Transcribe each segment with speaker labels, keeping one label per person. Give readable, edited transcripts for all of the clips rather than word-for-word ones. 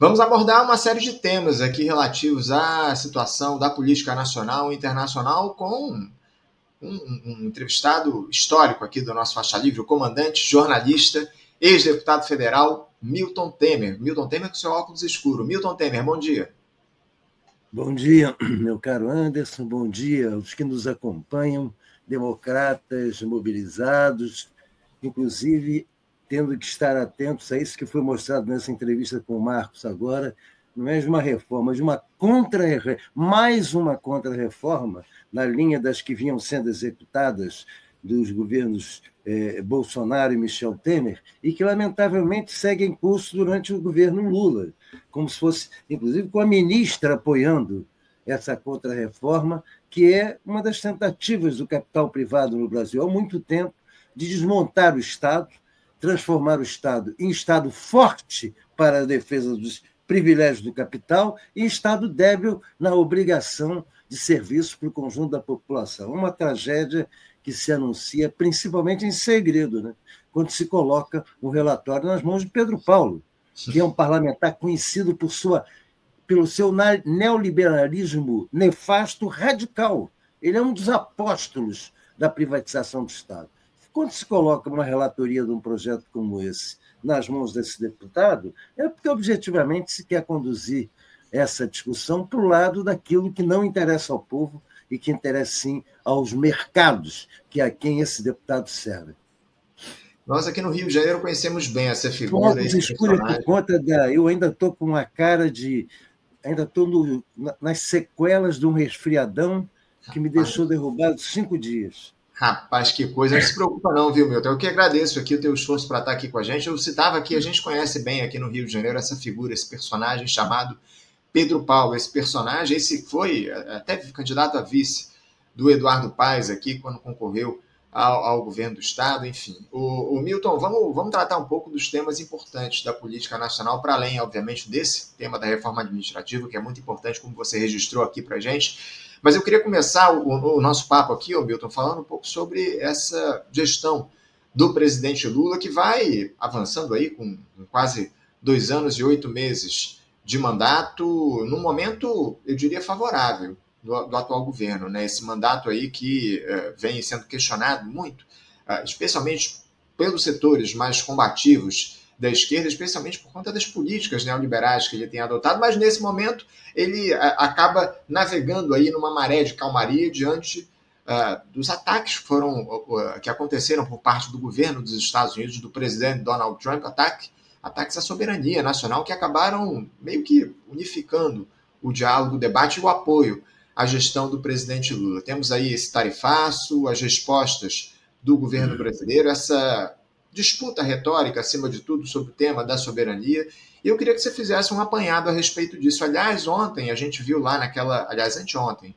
Speaker 1: Vamos abordar uma série de temas aqui relativos à situação da política nacional e internacional com um entrevistado histórico aqui do nosso Faixa Livre, o comandante, jornalista, ex-deputado federal, Milton Temer. Milton Temer com seu óculos escuro. Milton Temer, bom dia.
Speaker 2: Bom dia, meu caro Anderson, bom dia aos que nos acompanham, democratas mobilizados, inclusive tendo que estar atentos a isso que foi mostrado nessa entrevista com o Marcos agora, não é de uma reforma, de uma mais uma contra-reforma, na linha das que vinham sendo executadas dos governos Bolsonaro e Michel Temer, e que, lamentavelmente, segue em curso durante o governo Lula, como se fosse, inclusive, com a ministra apoiando essa contra-reforma, que é uma das tentativas do capital privado no Brasil há muito tempo de desmontar o Estado, transformar o Estado em Estado forte para a defesa dos privilégios do capital e Estado débil na obrigação de serviço para o conjunto da população. Uma tragédia que se anuncia principalmente em segredo, né? Quando se coloca o relatório nas mãos de Pedro Paulo, que é um parlamentar conhecido pelo seu neoliberalismo nefasto radical. Ele é um dos apóstolos da privatização do Estado. Quando se coloca uma relatoria de um projeto como esse nas mãos desse deputado, é porque objetivamente se quer conduzir essa discussão para o lado daquilo que não interessa ao povo e que interessa, sim, aos mercados, que é a quem esse deputado serve.
Speaker 1: Nós aqui no Rio de Janeiro conhecemos bem essa figura.
Speaker 2: Esse personagem. Por conta eu ainda estou com uma cara de... Ainda estou nas sequelas de um resfriadão que me deixou derrubado 5 dias.
Speaker 1: Rapaz, que coisa. Não se preocupa não, viu, Milton? Eu que agradeço aqui o teu esforço para estar aqui com a gente. Eu citava aqui, a gente conhece bem aqui no Rio de Janeiro essa figura, esse personagem chamado Pedro Paulo. Esse personagem, esse foi até candidato a vice do Eduardo Paes aqui, quando concorreu ao governo do Estado, enfim. O Milton, vamos tratar um pouco dos temas importantes da política nacional, para além, obviamente, desse tema da reforma administrativa, que é muito importante, como você registrou aqui para a gente. Mas eu queria começar o nosso papo aqui, Milton, falando um pouco sobre essa gestão do presidente Lula, que vai avançando aí com quase 2 anos e 8 meses de mandato, num momento, eu diria, favorável do atual governo, né? Esse mandato aí que vem sendo questionado muito, especialmente pelos setores mais combativos da esquerda, especialmente por conta das políticas neoliberais que ele tem adotado, mas nesse momento ele acaba navegando aí numa maré de calmaria diante dos ataques que aconteceram por parte do governo dos Estados Unidos, do presidente Donald Trump, ataques à soberania nacional que acabaram meio que unificando o diálogo, o debate e o apoio à gestão do presidente Lula. Temos aí esse tarifaço, as respostas do governo brasileiro, essa disputa retórica, acima de tudo, sobre o tema da soberania. E eu queria que você fizesse um apanhado a respeito disso. Aliás, ontem a gente viu lá anteontem,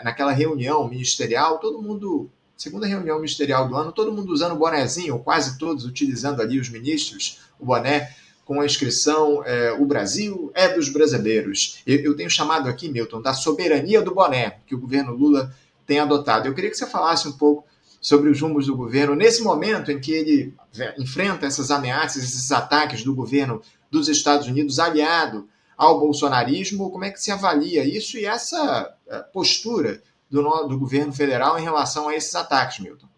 Speaker 1: naquela reunião ministerial, todo mundo, segunda reunião ministerial do ano, todo mundo usando o bonezinho, quase todos utilizando ali os ministros, o boné, com a inscrição o Brasil é dos brasileiros. Eu tenho chamado aqui, Milton, da soberania do boné, que o governo Lula tem adotado. Eu queria que você falasse um pouco sobre os rumos do governo, nesse momento em que ele enfrenta essas ameaças, esses ataques do governo dos Estados Unidos aliado ao bolsonarismo. Como é que se avalia isso e essa postura do governo federal em relação a esses ataques, Milton?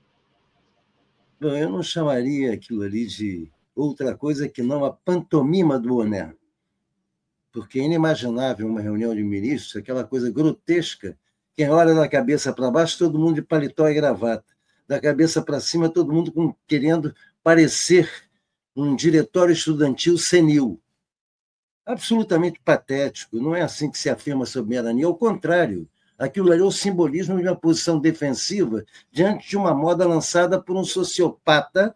Speaker 2: Bom, eu não chamaria aquilo ali de outra coisa que não a pantomima do boné, porque é inimaginável uma reunião de ministros, aquela coisa grotesca, quem olha da cabeça para baixo, todo mundo de paletó e gravata, da cabeça para cima, todo mundo querendo parecer um diretório estudantil senil. Absolutamente patético, não é assim que se afirma a soberania, ao contrário, aquilo ali é o simbolismo de uma posição defensiva diante de uma moda lançada por um sociopata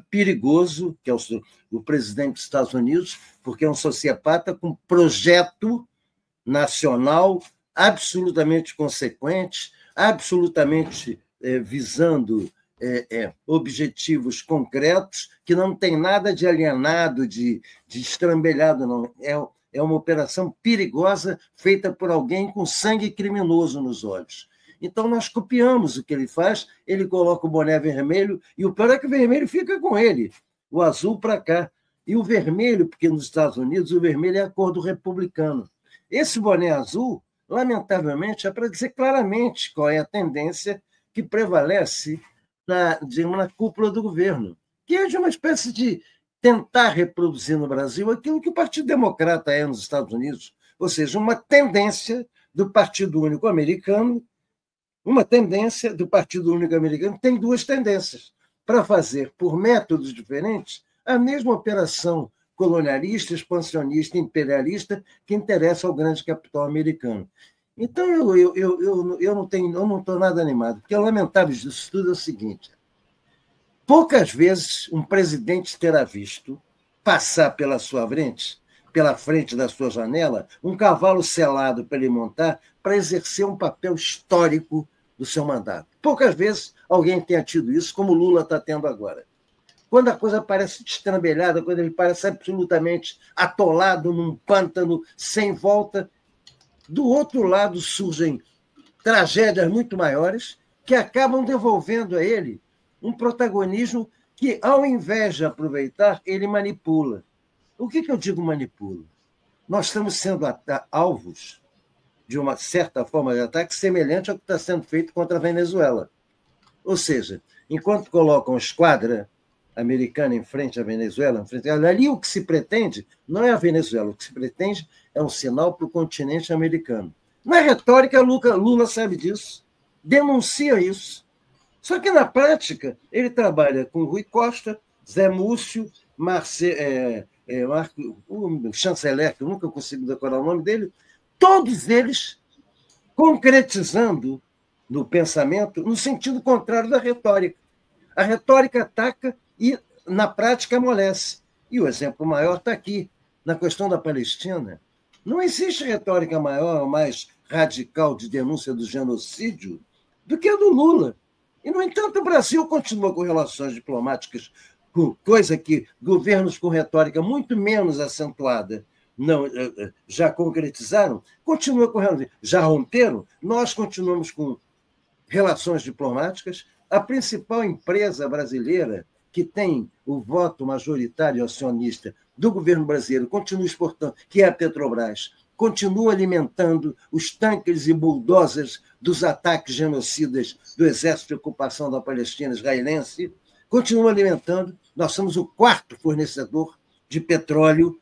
Speaker 2: perigoso, que é o presidente dos Estados Unidos, porque é um sociopata com projeto nacional absolutamente consequente, absolutamente visando objetivos concretos, que não tem nada de alienado, de estrambelhado, não. É uma operação perigosa feita por alguém com sangue criminoso nos olhos. Então, nós copiamos o que ele faz, ele coloca o boné vermelho, e o pior é que o vermelho fica com ele, o azul para cá. E o vermelho, porque nos Estados Unidos o vermelho é a cor do republicano. Esse boné azul, lamentavelmente, é para dizer claramente qual é a tendência que prevalece digamos, na cúpula do governo, que é de uma espécie de tentar reproduzir no Brasil aquilo que o Partido Democrata é nos Estados Unidos, ou seja, uma tendência do Partido Único Americano, tem duas tendências, para fazer, por métodos diferentes, a mesma operação colonialista, expansionista, imperialista que interessa ao grande capital americano. Então, eu não estou nada animado, porque o lamentável disso tudo é o seguinte: poucas vezes um presidente terá visto passar pela frente da sua janela, um cavalo selado para ele montar, para exercer um papel histórico do seu mandato. Poucas vezes alguém tenha tido isso, como Lula está tendo agora. Quando a coisa parece destrambelhada, quando ele parece absolutamente atolado num pântano sem volta, do outro lado surgem tragédias muito maiores que acabam devolvendo a ele um protagonismo que, ao invés de aproveitar, ele manipula. O que eu digo manipula? Nós estamos sendo alvos de uma certa forma de ataque semelhante ao que está sendo feito contra a Venezuela. Ou seja, enquanto colocam esquadra americana em frente à Venezuela, ali o que se pretende não é a Venezuela, o que se pretende é um sinal para o continente americano. Na retórica, Lula sabe disso, denuncia isso. Só que, na prática, ele trabalha com Rui Costa, Zé Múcio, o chanceler, que eu nunca consigo decorar o nome dele, todos eles concretizando no pensamento no sentido contrário da retórica. A retórica ataca e, na prática, amolece. E o exemplo maior está aqui, na questão da Palestina. Não existe retórica maior ou mais radical de denúncia do genocídio do que a do Lula. E, no entanto, o Brasil continua com relações diplomáticas, coisa que governos com retórica muito menos acentuada não, já concretizaram, continua com relações. Já romperam, nós continuamos com relações diplomáticas. A principal empresa brasileira que tem o voto majoritário acionista do governo brasileiro continua exportando, que é a Petrobras, continua alimentando os tanques e bulldozers dos ataques genocidas do exército de ocupação da Palestina israelense, continua alimentando. Nós somos o quarto fornecedor de petróleo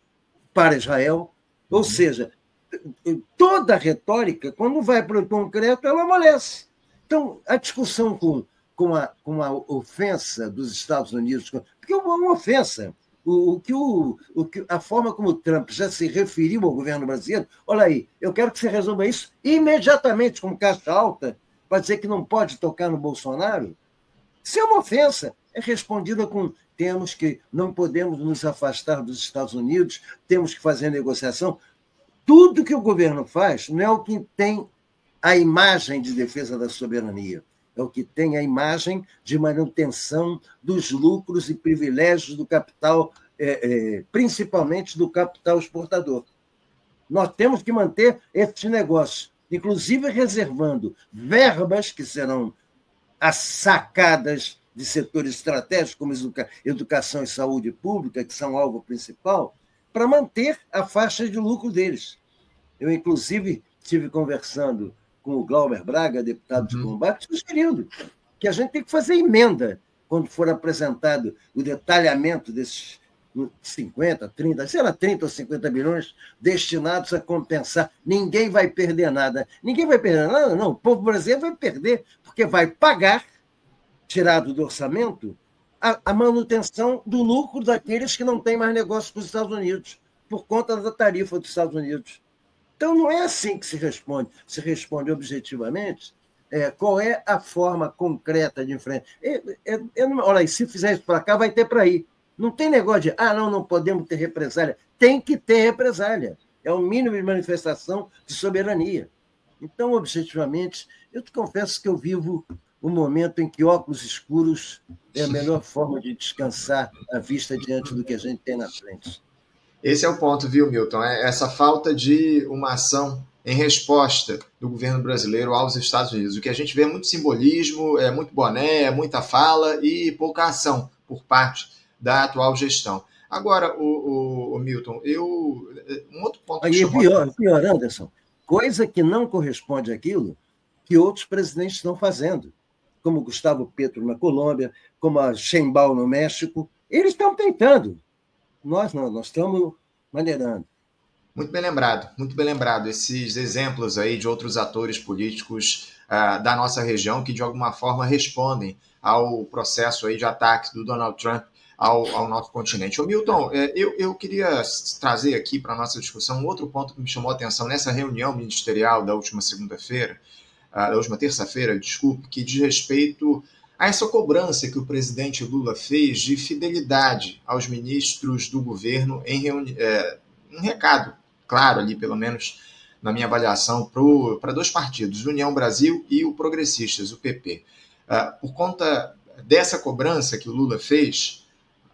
Speaker 2: para Israel. Ou seja, toda a retórica, quando vai para o concreto, ela amolece. Então, a discussão com a ofensa dos Estados Unidos, porque é uma ofensa. A forma como o Trump já se referiu ao governo brasileiro, olha aí, eu quero que você resolva isso imediatamente, com caixa alta, para dizer que não pode tocar no Bolsonaro. Isso é uma ofensa. É respondida com: não podemos nos afastar dos Estados Unidos, temos que fazer negociação. Tudo que o governo faz não é o que tem a imagem de defesa da soberania, é o que tem a imagem de manutenção dos lucros e privilégios do capital, principalmente do capital exportador. Nós temos que manter esses negócios, inclusive reservando verbas que serão sacadas de setores estratégicos, como educação e saúde pública, que são alvo principal, para manter a faixa de lucro deles. Eu, inclusive, estive conversando com o Glauber Braga, deputado de combate, sugerindo que a gente tem que fazer emenda quando for apresentado o detalhamento desses 50, 30, sei lá, 30 ou 50 bilhões destinados a compensar. Ninguém vai perder nada. Ninguém vai perder nada, não. O povo brasileiro vai perder, porque vai pagar, tirado do orçamento, a manutenção do lucro daqueles que não têm mais negócio com os Estados Unidos, por conta da tarifa dos Estados Unidos. Então, não é assim que se responde. Se responde objetivamente qual é a forma concreta de enfrentar. Olha aí, se fizer isso para cá, vai ter para aí. Não tem negócio de, não podemos ter represália. Tem que ter represália. É o mínimo de manifestação de soberania. Então, objetivamente, eu te confesso que eu vivo um momento em que óculos escuros é a melhor forma de descansar a vista diante do que a gente tem na frente.
Speaker 1: Esse é o ponto, viu, Milton? Essa falta de uma ação em resposta do governo brasileiro aos Estados Unidos. O que a gente vê é muito simbolismo, é muito boné, é muita fala e pouca ação por parte da atual gestão. Agora, o Milton, um outro ponto que
Speaker 2: Aí é
Speaker 1: chamou.
Speaker 2: pior, Anderson, coisa que não corresponde àquilo que outros presidentes estão fazendo, como Gustavo Petro na Colômbia, como a Sheinbaum no México. Eles estão tentando. Nós não, nós estamos maneirando.
Speaker 1: Muito bem lembrado, muito bem lembrado. Esses exemplos aí de outros atores políticos da nossa região que, de alguma forma, respondem ao processo aí de ataque do Donald Trump ao nosso continente. Ô, Milton, eu queria trazer aqui para a nossa discussão um outro ponto que me chamou a atenção nessa reunião ministerial da última segunda-feira, da última terça-feira, desculpe, que diz respeito a essa cobrança que o presidente Lula fez de fidelidade aos ministros do governo um recado claro ali, pelo menos na minha avaliação, para dois partidos, União Brasil e o Progressistas, o PP. Por conta dessa cobrança que o Lula fez,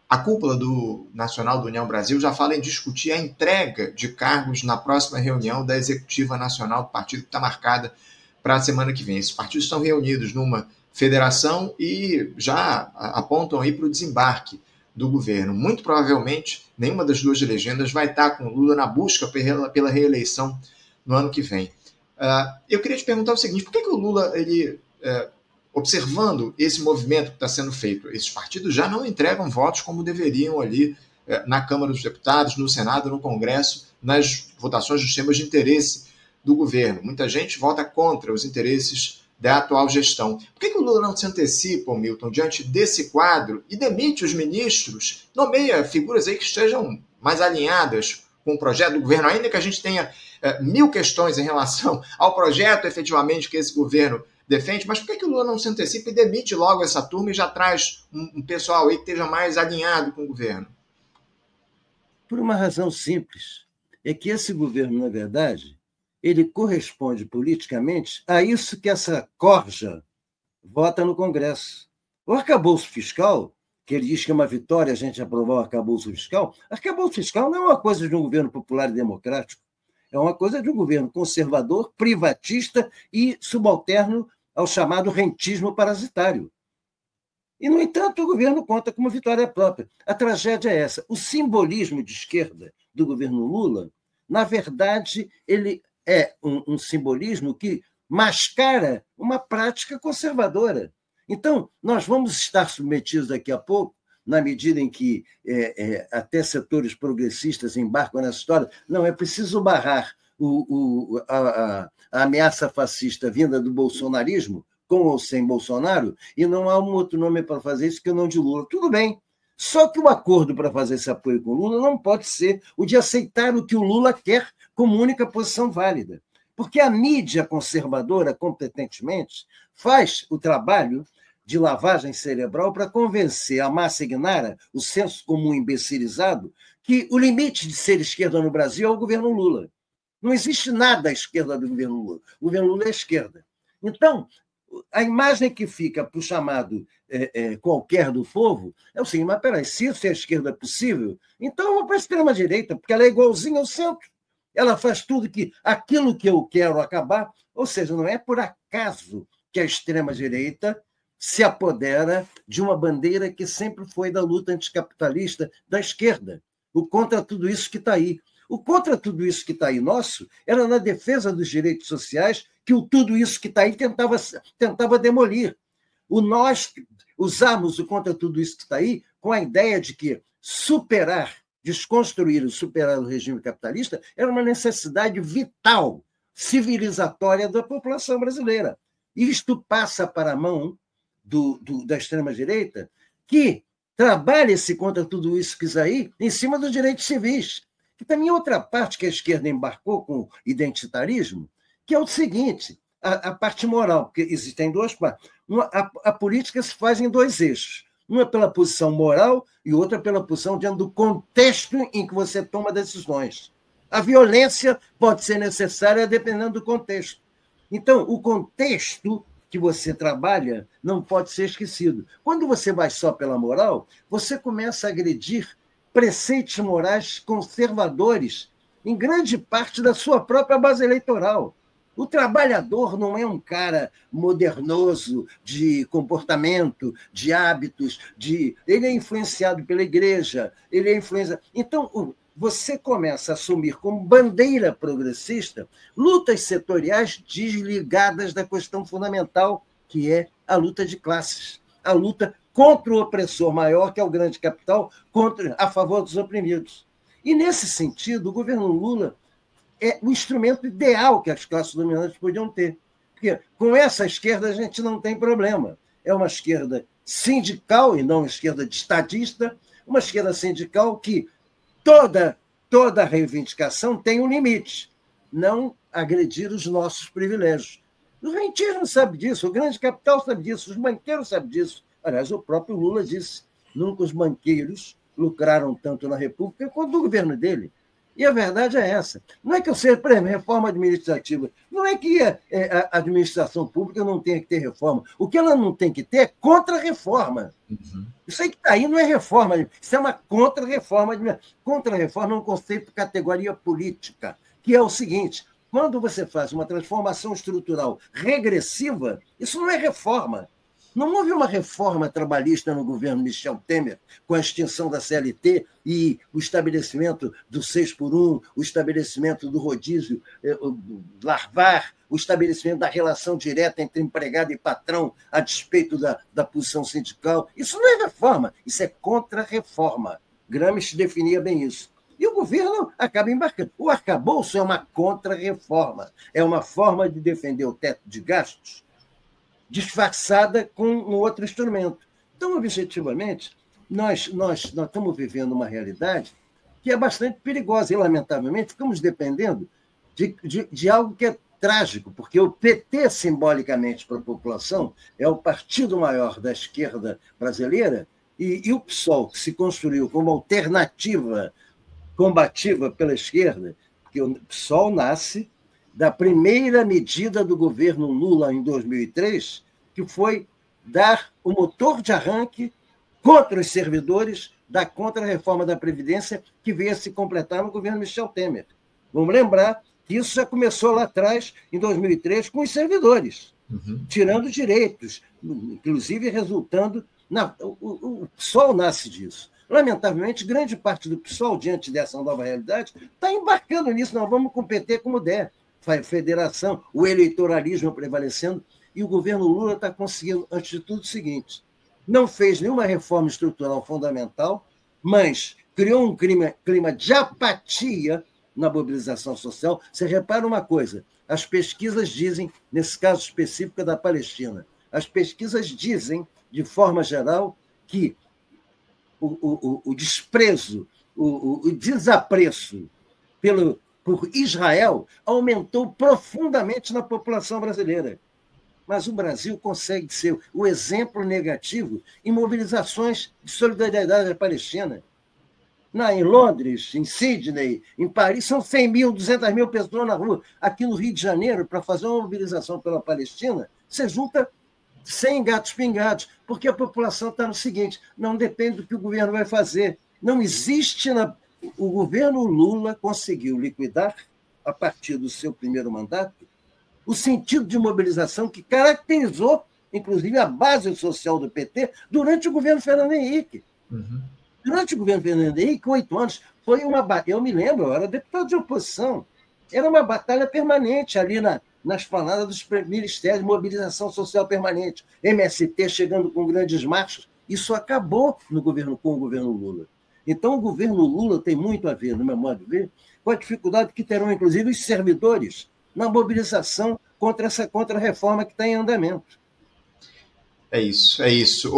Speaker 1: a cúpula do Nacional do União Brasil já fala em discutir a entrega de cargos na próxima reunião da Executiva Nacional do partido, que está marcada para a semana que vem. Esses partidos estão reunidos numa federação e já apontam aí para o desembarque do governo. Muito provavelmente, nenhuma das duas legendas vai estar com Lula na busca pela reeleição no ano que vem. Eu queria te perguntar o seguinte, por que o Lula, observando esse movimento que está sendo feito, esses partidos já não entregam votos como deveriam ali na Câmara dos Deputados, no Senado, no Congresso, nas votações dos temas de interesse do governo. Muita gente vota contra os interesses da atual gestão. Por que o Lula não se antecipa, Milton, diante desse quadro e demite os ministros, nomeia figuras aí que estejam mais alinhadas com o projeto do governo, ainda que a gente tenha mil questões em relação ao projeto efetivamente que esse governo defende, mas por que o Lula não se antecipa e demite logo essa turma e já traz um pessoal aí que esteja mais alinhado com o governo?
Speaker 2: Por uma razão simples, é que esse governo, na verdade, ele corresponde politicamente a isso que essa corja vota no Congresso. O arcabouço fiscal, que ele diz que é uma vitória a gente aprovar o arcabouço fiscal não é uma coisa de um governo popular e democrático, é uma coisa de um governo conservador, privatista e subalterno ao chamado rentismo parasitário. E, no entanto, o governo conta com uma vitória própria. A tragédia é essa. O simbolismo de esquerda do governo Lula, na verdade, ele é um simbolismo que mascara uma prática conservadora. Então, nós vamos estar submetidos daqui a pouco, na medida em que até setores progressistas embarcam nessa história. Não, é preciso barrar a ameaça fascista vinda do bolsonarismo, com ou sem Bolsonaro, e não há um outro nome para fazer isso que o não de Lula. Tudo bem. Só que o acordo para fazer esse apoio com o Lula não pode ser o de aceitar o que o Lula quer como única posição válida. Porque a mídia conservadora, competentemente, faz o trabalho de lavagem cerebral para convencer a massa ignara, o senso comum imbecilizado, que o limite de ser esquerda no Brasil é o governo Lula. Não existe nada à esquerda do governo Lula. O governo Lula é esquerda. Então, a imagem que fica para o chamado qualquer do povo é o seguinte, mas peraí, se isso é a esquerda possível, então eu vou para a extrema-direita, porque ela é igualzinha ao centro. Ela faz tudo aquilo que eu quero acabar, ou seja, não é por acaso que a extrema-direita se apodera de uma bandeira que sempre foi da luta anticapitalista da esquerda, o contra tudo isso que está aí. O contra tudo isso que está aí nosso era na defesa dos direitos sociais que o tudo isso que está aí tentava demolir. Nós usamos o contra tudo isso que está aí com a ideia de que desconstruir e superar o regime capitalista era uma necessidade vital, civilizatória da população brasileira. Isto passa para a mão da extrema-direita, que trabalha esse contra tudo isso que está aí em cima dos direitos civis. Que também é outra parte que a esquerda embarcou com o identitarismo, que é o seguinte, a parte moral, porque existem duas partes. A política se faz em dois eixos. Uma pela posição moral e outra pela posição dentro do contexto em que você toma decisões. A violência pode ser necessária dependendo do contexto. Então, o contexto que você trabalha não pode ser esquecido. Quando você vai só pela moral, você começa a agredir preceitos morais conservadores em grande parte da sua própria base eleitoral. O trabalhador não é um cara modernoso de comportamento, de hábitos, ele é influenciado pela igreja, ele é influenciado. Então, você começa a assumir como bandeira progressista lutas setoriais desligadas da questão fundamental, que é a luta de classes, a luta contra o opressor maior, que é o grande capital, a favor dos oprimidos. E, nesse sentido, o governo Lula é o instrumento ideal que as classes dominantes podiam ter. Porque com essa esquerda a gente não tem problema. É uma esquerda sindical, e não uma esquerda de estadista, uma esquerda sindical que toda reivindicação tem um limite, não agredir os nossos privilégios. O rentismo sabe disso, o grande capital sabe disso, os banqueiros sabem disso. Aliás, o próprio Lula disse, nunca os banqueiros lucraram tanto na República quanto no governo dele. E a verdade é essa. Não é que eu seja, por exemplo, reforma administrativa. Não é que a administração pública não tenha que ter reforma. O que ela não tem que ter é contra-reforma. Uhum. Isso aí que está aí não é reforma. Isso é uma contra-reforma. Contra-reforma é um conceito de categoria política, que é o seguinte: quando você faz uma transformação estrutural regressiva, isso não é reforma. Não houve uma reforma trabalhista no governo Michel Temer, com a extinção da CLT e o estabelecimento do 6x1, o estabelecimento do rodízio larvar, o estabelecimento da relação direta entre empregado e patrão, a despeito da posição sindical. Isso não é reforma, isso é contra-reforma. Gramsci definia bem isso. E o governo acaba embarcando. O arcabouço é uma contra-reforma, é uma forma de defender o teto de gastos disfarçada com um outro instrumento. Então, objetivamente, nós estamos vivendo uma realidade que é bastante perigosa e, lamentavelmente, ficamos dependendo de algo que é trágico, porque o PT, simbolicamente para a população, é o partido maior da esquerda brasileira, e o PSOL, que se construiu como alternativa combativa pela esquerda, porque o PSOL nasce da primeira medida do governo Lula em 2003, que foi dar o motor de arranque contra os servidores da contra-reforma da Previdência, que veio a se completar no governo Michel Temer. Vamos lembrar que isso já começou lá atrás, em 2003, com os servidores, tirando direitos, inclusive resultando... O PSOL nasce disso. Lamentavelmente, grande parte do PSOL, diante dessa nova realidade, está embarcando nisso. Não, vamos competir como der. Federação, o eleitoralismo prevalecendo, e o governo Lula está conseguindo, antes de tudo, o seguinte: não fez nenhuma reforma estrutural fundamental, mas criou um clima de apatia na mobilização social. Você repara uma coisa, as pesquisas dizem, nesse caso específico da Palestina, as pesquisas dizem, de forma geral, que o desprezo, o desapreço por Israel aumentou profundamente na população brasileira. Mas o Brasil consegue ser o exemplo negativo em mobilizações de solidariedade à Palestina. Em Londres, em Sydney, em Paris, são 100 mil, 200 mil pessoas na rua. Aqui no Rio de Janeiro, para fazer uma mobilização pela Palestina, você junta 100 gatos pingados, porque a população está no seguinte: não depende do que o governo vai fazer. Não existe... O governo Lula conseguiu liquidar, a partir do seu primeiro mandato, o sentido de mobilização que caracterizou, inclusive, a base social do PT durante o governo Fernando Henrique. Durante o governo Fernando Henrique, 8 anos, foi uma batalha. Eu me lembro, eu era deputado de oposição, era uma batalha permanente ali nas faladas dos ministérios, mobilização social permanente, MST chegando com grandes marchas. Isso acabou com o governo Lula. Então, o governo Lula tem muito a ver, no meu modo de ver, com a dificuldade que terão, inclusive, os servidores na mobilização contra essa contra-reforma que está em andamento.
Speaker 1: É isso, é isso.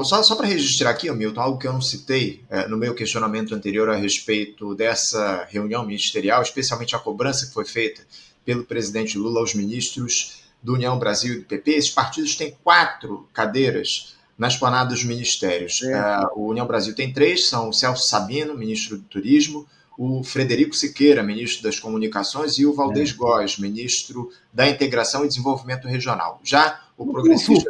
Speaker 1: Só para registrar aqui, Milton, algo que eu não citei no meu questionamento anterior a respeito dessa reunião ministerial, especialmente a cobrança que foi feita pelo presidente Lula aos ministros do União Brasil e do PP. Esses partidos têm 4 cadeiras na esplanada dos ministérios. O União Brasil tem 3, são o Celso Sabino, ministro do Turismo, o Frederico Siqueira, ministro das Comunicações, e o Valdez Góes, ministro da Integração e Desenvolvimento Regional. Já o progressista...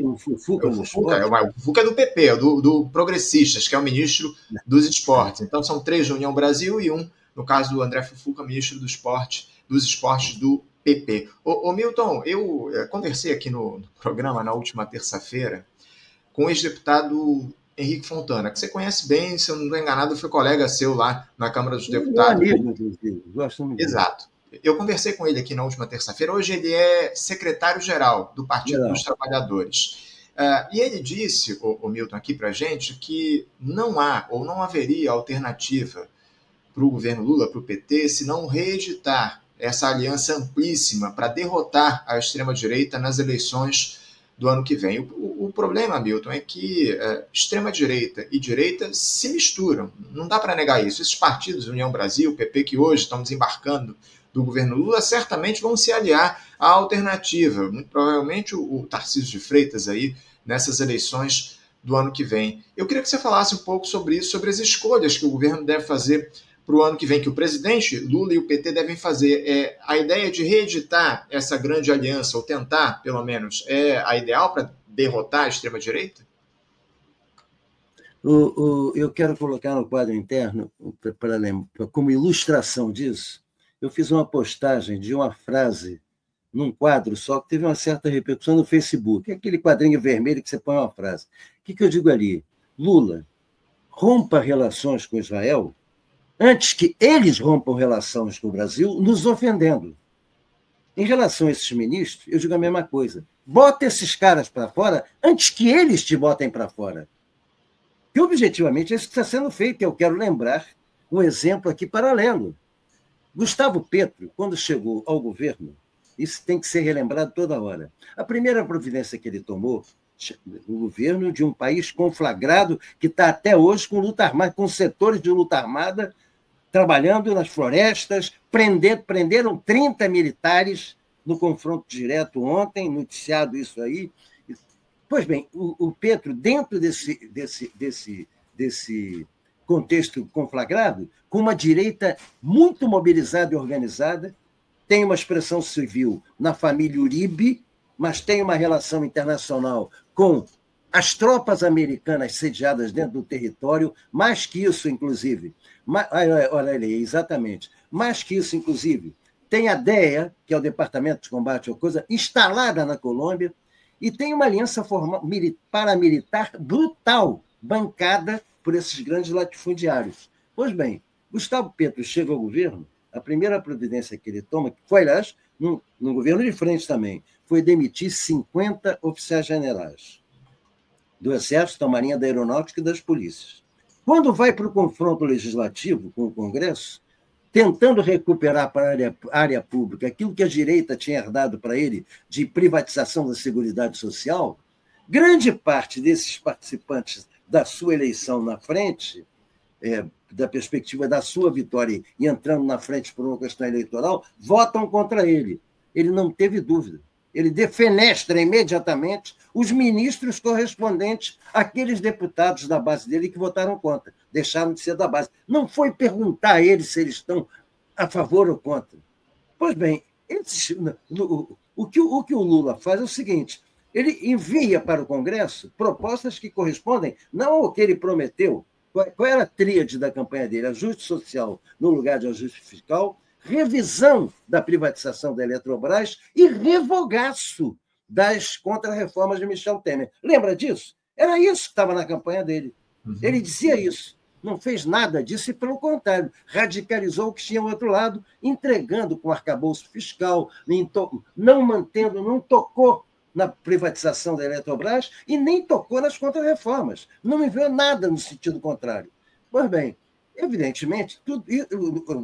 Speaker 2: O
Speaker 1: Fufuca é do PP, é do Progressistas, que é o ministro dos Esportes. Então, são 3 do União Brasil e 1, no caso do André Fufuca, ministro dos Esportes do PP. Ô Milton, eu conversei aqui no programa na última terça-feira com o ex-deputado Henrique Fontana, que você conhece bem, se eu não estou enganado, foi colega seu lá na Câmara dos
Speaker 2: Meu
Speaker 1: Deputados.
Speaker 2: amigo, inclusive, gosto muito dele.
Speaker 1: Exato. Eu conversei com ele aqui na última terça-feira. Hoje ele é secretário-geral do Partido dos Trabalhadores. E ele disse, o Milton, aqui para a gente, que não há ou não haveria alternativa para o governo Lula, para o PT, se não reeditar essa aliança amplíssima para derrotar a extrema-direita nas eleições do ano que vem. O problema, Milton, é que extrema-direita e direita se misturam. Não dá para negar isso. Esses partidos, União Brasil, PP, que hoje estão desembarcando do governo Lula, certamente vão se aliar à alternativa. Muito provavelmente o Tarcísio de Freitas aí nessas eleições do ano que vem. Eu queria que você falasse um pouco sobre isso, sobre as escolhas que o governo deve fazer para o ano que vem, que o presidente Lula e o PT devem fazer. A ideia de reeditar essa grande aliança, ou tentar, pelo menos, é a ideal para derrotar a extrema-direita?
Speaker 2: Eu quero colocar no quadro interno, como ilustração disso, eu fiz uma postagem de uma frase num quadro só, que teve uma certa repercussão no Facebook, aquele quadrinho vermelho que você põe uma frase. O que eu digo ali? Lula, rompa relações com Israel antes que eles rompam relações com o Brasil, nos ofendendo. Em relação a esses ministros, eu digo a mesma coisa. Bota esses caras para fora antes que eles te botem para fora. E, objetivamente, é isso que está sendo feito. Eu quero lembrar um exemplo aqui paralelo. Gustavo Petro, quando chegou ao governo, isso tem que ser relembrado toda hora. A primeira providência que ele tomou, o governo de um país conflagrado, que está até hoje com luta armada, com setores de luta armada, trabalhando nas florestas, prenderam 30 militares no confronto direto ontem, noticiado isso aí. Pois bem, o Petro, dentro desse contexto conflagrado, com uma direita muito mobilizada e organizada, tem uma expressão civil na família Uribe, mas tem uma relação internacional com as tropas americanas sediadas dentro do território, mais que isso, inclusive. Olha ali, exatamente. Mais que isso, inclusive, tem a DEA, que é o Departamento de Combate à Coisa, instalada na Colômbia, e tem uma aliança paramilitar brutal, bancada por esses grandes latifundiários. Pois bem, Gustavo Petro chega ao governo, a primeira providência que ele toma, que foi, aliás, no governo de frente também, foi demitir 50 oficiais generais do Exército, da Marinha, da Aeronáutica e das polícias. Quando vai para o confronto legislativo com o Congresso, tentando recuperar para a área pública aquilo que a direita tinha herdado para ele de privatização da Seguridade Social, grande parte desses participantes da sua eleição na frente, da perspectiva da sua vitória e entrando na frente por uma questão eleitoral, votam contra ele. Ele não teve dúvida. Ele defenestra imediatamente os ministros correspondentes àqueles deputados da base dele que votaram contra, deixaram de ser da base. Não foi perguntar a eles se eles estão a favor ou contra. Pois bem, o que o Lula faz é o seguinte, ele envia para o Congresso propostas que correspondem não ao que ele prometeu. Qual era a tríade da campanha dele? Ajuste social no lugar de ajuste fiscal, revisão da privatização da Eletrobras e revogaço das contra-reformas de Michel Temer. Lembra disso? Era isso que estava na campanha dele. Uhum. Ele dizia isso. Não fez nada disso e, pelo contrário, radicalizou o que tinha ao outro lado, entregando com arcabouço fiscal, não tocou na privatização da Eletrobras e nem tocou nas contra-reformas. Não enviou nada no sentido contrário. Pois bem, evidentemente,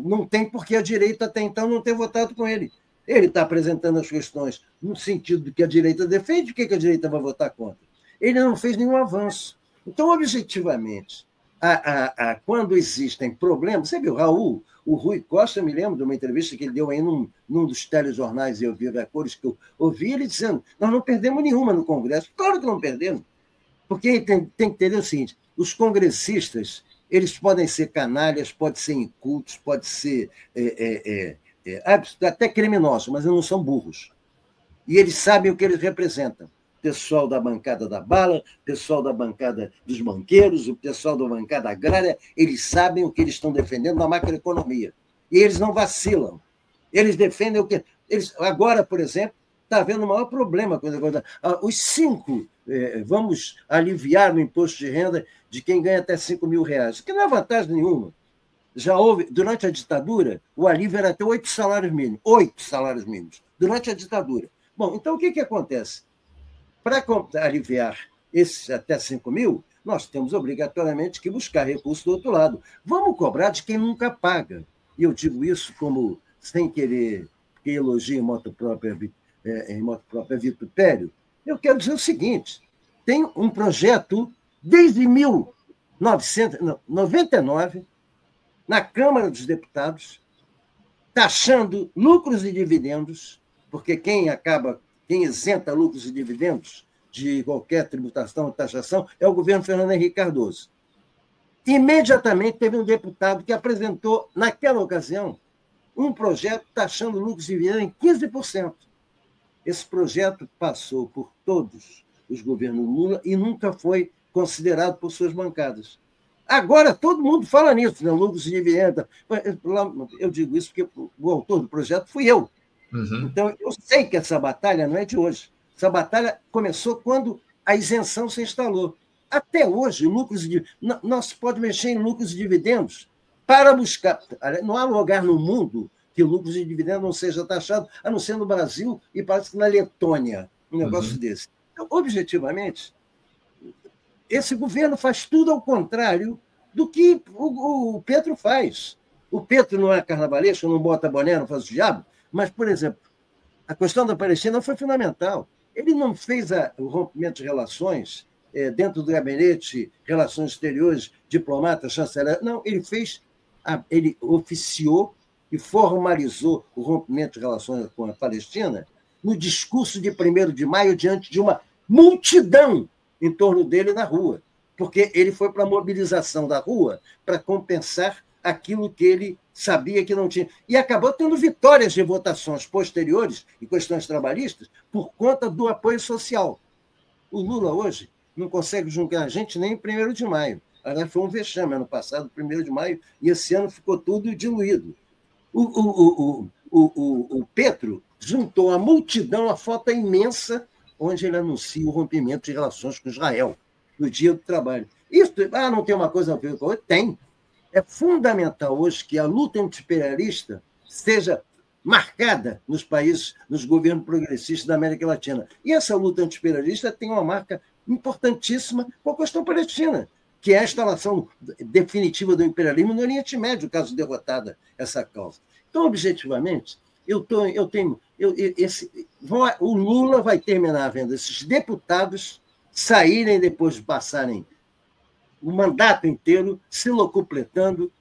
Speaker 2: não tem por que a direita até então não ter votado com ele. Ele está apresentando as questões no sentido do que a direita defende, o que a direita vai votar contra? Ele não fez nenhum avanço. Então, objetivamente, quando existem problemas, você viu, o Rui Costa, eu me lembro de uma entrevista que ele deu aí num dos telejornais, e eu vi a cores que eu ouvi ele dizendo, nós não perdemos nenhuma no Congresso. Claro que não perdemos, porque tem que entender o seguinte, os congressistas, eles podem ser canalhas, podem ser incultos, podem ser até criminosos, mas eles não são burros. E eles sabem o que eles representam. Pessoal da bancada da bala, pessoal da bancada dos banqueiros, o pessoal da bancada agrária, eles sabem o que eles estão defendendo na macroeconomia. E eles não vacilam. Eles defendem o que? Agora, por exemplo, está havendo o maior problema com os 5, vamos aliviar o imposto de renda de quem ganha até 5 mil reais, que não é vantagem nenhuma. Já houve, durante a ditadura, o alívio era até 8 salários mínimos. 8 salários mínimos, durante a ditadura. Bom, então o que acontece? Para aliviar esses até 5 mil, nós temos obrigatoriamente que buscar recursos do outro lado. Vamos cobrar de quem nunca paga. E eu digo isso como, sem querer que elogie em moto própria vitupério. Eu quero dizer o seguinte: tem um projeto desde 1999, na Câmara dos Deputados, taxando lucros e dividendos, porque quem isenta lucros e dividendos de qualquer tributação ou taxação é o governo Fernando Henrique Cardoso. Imediatamente teve um deputado que apresentou, naquela ocasião, um projeto taxando lucros e dividendos em 15%. Esse projeto passou por todos os governos Lula e nunca foi considerado por suas bancadas. Agora todo mundo fala nisso, né? Lucros e dividendos. Eu digo isso porque o autor do projeto fui eu. Uhum. Então, eu sei que essa batalha não é de hoje. Essa batalha começou quando a isenção se instalou. Até hoje, lucros e dividendos, não se pode mexer em lucros e dividendos para buscar. Não há lugar no mundo que lucros e dividendos não seja taxado, a não ser no Brasil e parece que na Letônia, um negócio desse. Então, objetivamente, esse governo faz tudo ao contrário do que o Petro faz. O Petro não é carnavalesco, não bota boné, não faz o diabo, mas, por exemplo, a questão da Palestina foi fundamental. Ele não fez o rompimento de relações dentro do gabinete, relações exteriores, diplomata, chanceler. Não, ele oficiou e formalizou o rompimento de relações com a Palestina no discurso de 1º de maio, diante de uma multidão em torno dele na rua, porque ele foi para a mobilização da rua para compensar aquilo que ele sabia que não tinha. E acabou tendo vitórias de votações posteriores e questões trabalhistas por conta do apoio social. O Lula hoje não consegue juntar a gente nem em 1º de maio. Aliás, foi um vexame ano passado, 1º de maio, e esse ano ficou tudo diluído. O Petro juntou a multidão, a foto imensa, onde ele anuncia o rompimento de relações com Israel, no Dia do Trabalho. Isso, não tem uma coisa a ver com a outra? Tem. É fundamental hoje que a luta anti-imperialista seja marcada nos países, nos governos progressistas da América Latina. E essa luta anti-imperialista tem uma marca importantíssima com a questão palestina, que é a instalação definitiva do imperialismo no Oriente Médio, caso derrotada essa causa. Então, objetivamente, o Lula vai terminar vendo esses deputados saírem depois de passarem o mandato inteiro se locupletando,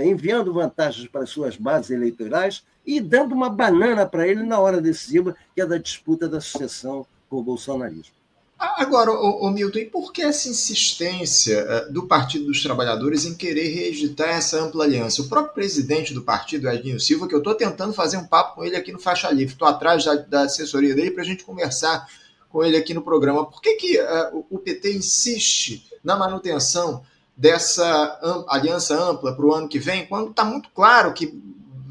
Speaker 2: enviando vantagens para suas bases eleitorais e dando uma banana para ele na hora decisiva, que é da disputa da sucessão com o bolsonarismo.
Speaker 1: Agora, Milton, e por que essa insistência do Partido dos Trabalhadores em querer reeditar essa ampla aliança? O próprio presidente do partido, Edinho Silva, que eu estou tentando fazer um papo com ele aqui no Faixa Livre, estou atrás da assessoria dele para a gente conversar com ele aqui no programa. Por que o PT insiste na manutenção dessa aliança ampla para o ano que vem, quando está muito claro que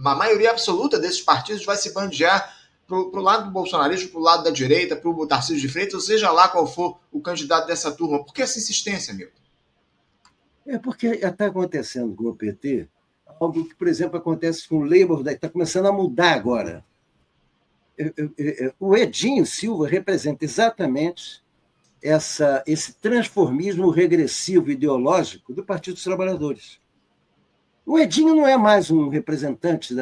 Speaker 1: a maioria absoluta desses partidos vai se bandear para o lado do bolsonarismo, para o lado da direita, para o Tarcísio de Freitas, ou seja lá qual for o candidato dessa turma? Por que essa insistência, Milton?
Speaker 2: É porque está acontecendo com o PT algo que, por exemplo, acontece com o Labour, está começando a mudar agora. O Edinho Silva representa exatamente esse transformismo regressivo ideológico do Partido dos Trabalhadores. O Edinho não é mais um representante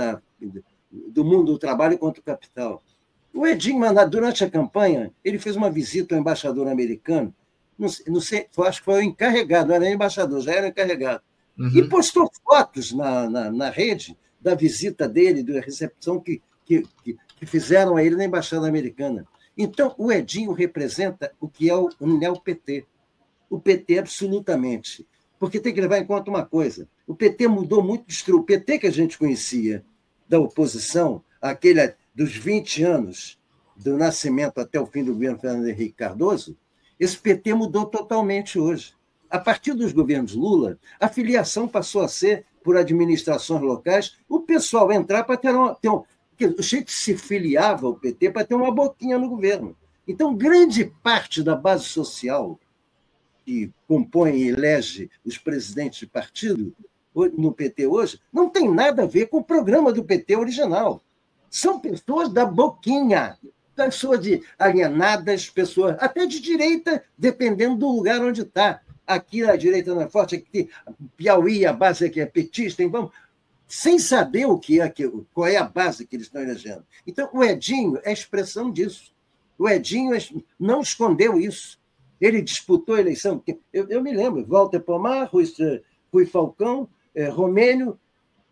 Speaker 2: do mundo do trabalho contra o capital. O Edinho, durante a campanha, ele fez uma visita ao embaixador americano, não sei, acho que foi o encarregado, não era nem embaixador, já era encarregado, e postou fotos na rede da visita dele, da recepção que fizeram a ele na embaixada americana. Então, o Edinho representa o que é o neo-PT. O PT absolutamente. Porque tem que levar em conta uma coisa. O PT mudou muito de estrutura. O PT que a gente conhecia da oposição, aquele dos 20 anos do nascimento até o fim do governo Fernando Henrique Cardoso, esse PT mudou totalmente hoje. A partir dos governos Lula, a filiação passou a ser por administrações locais, o pessoal entrar para O Chico se filiava ao PT para ter uma boquinha no governo. Então, grande parte da base social que compõe e elege os presidentes de partido no PT hoje não tem nada a ver com o programa do PT original. São pessoas da boquinha, pessoas alienadas, pessoas até de direita, dependendo do lugar onde está. Aqui a direita não é forte, aqui Piauí, a base aqui é petista, então, sem saber qual é a base que eles estão elegendo. Então, o Edinho é a expressão disso. O Edinho não escondeu isso. Ele disputou a eleição. Eu me lembro, Walter Pomar, Rui Falcão, Romênio,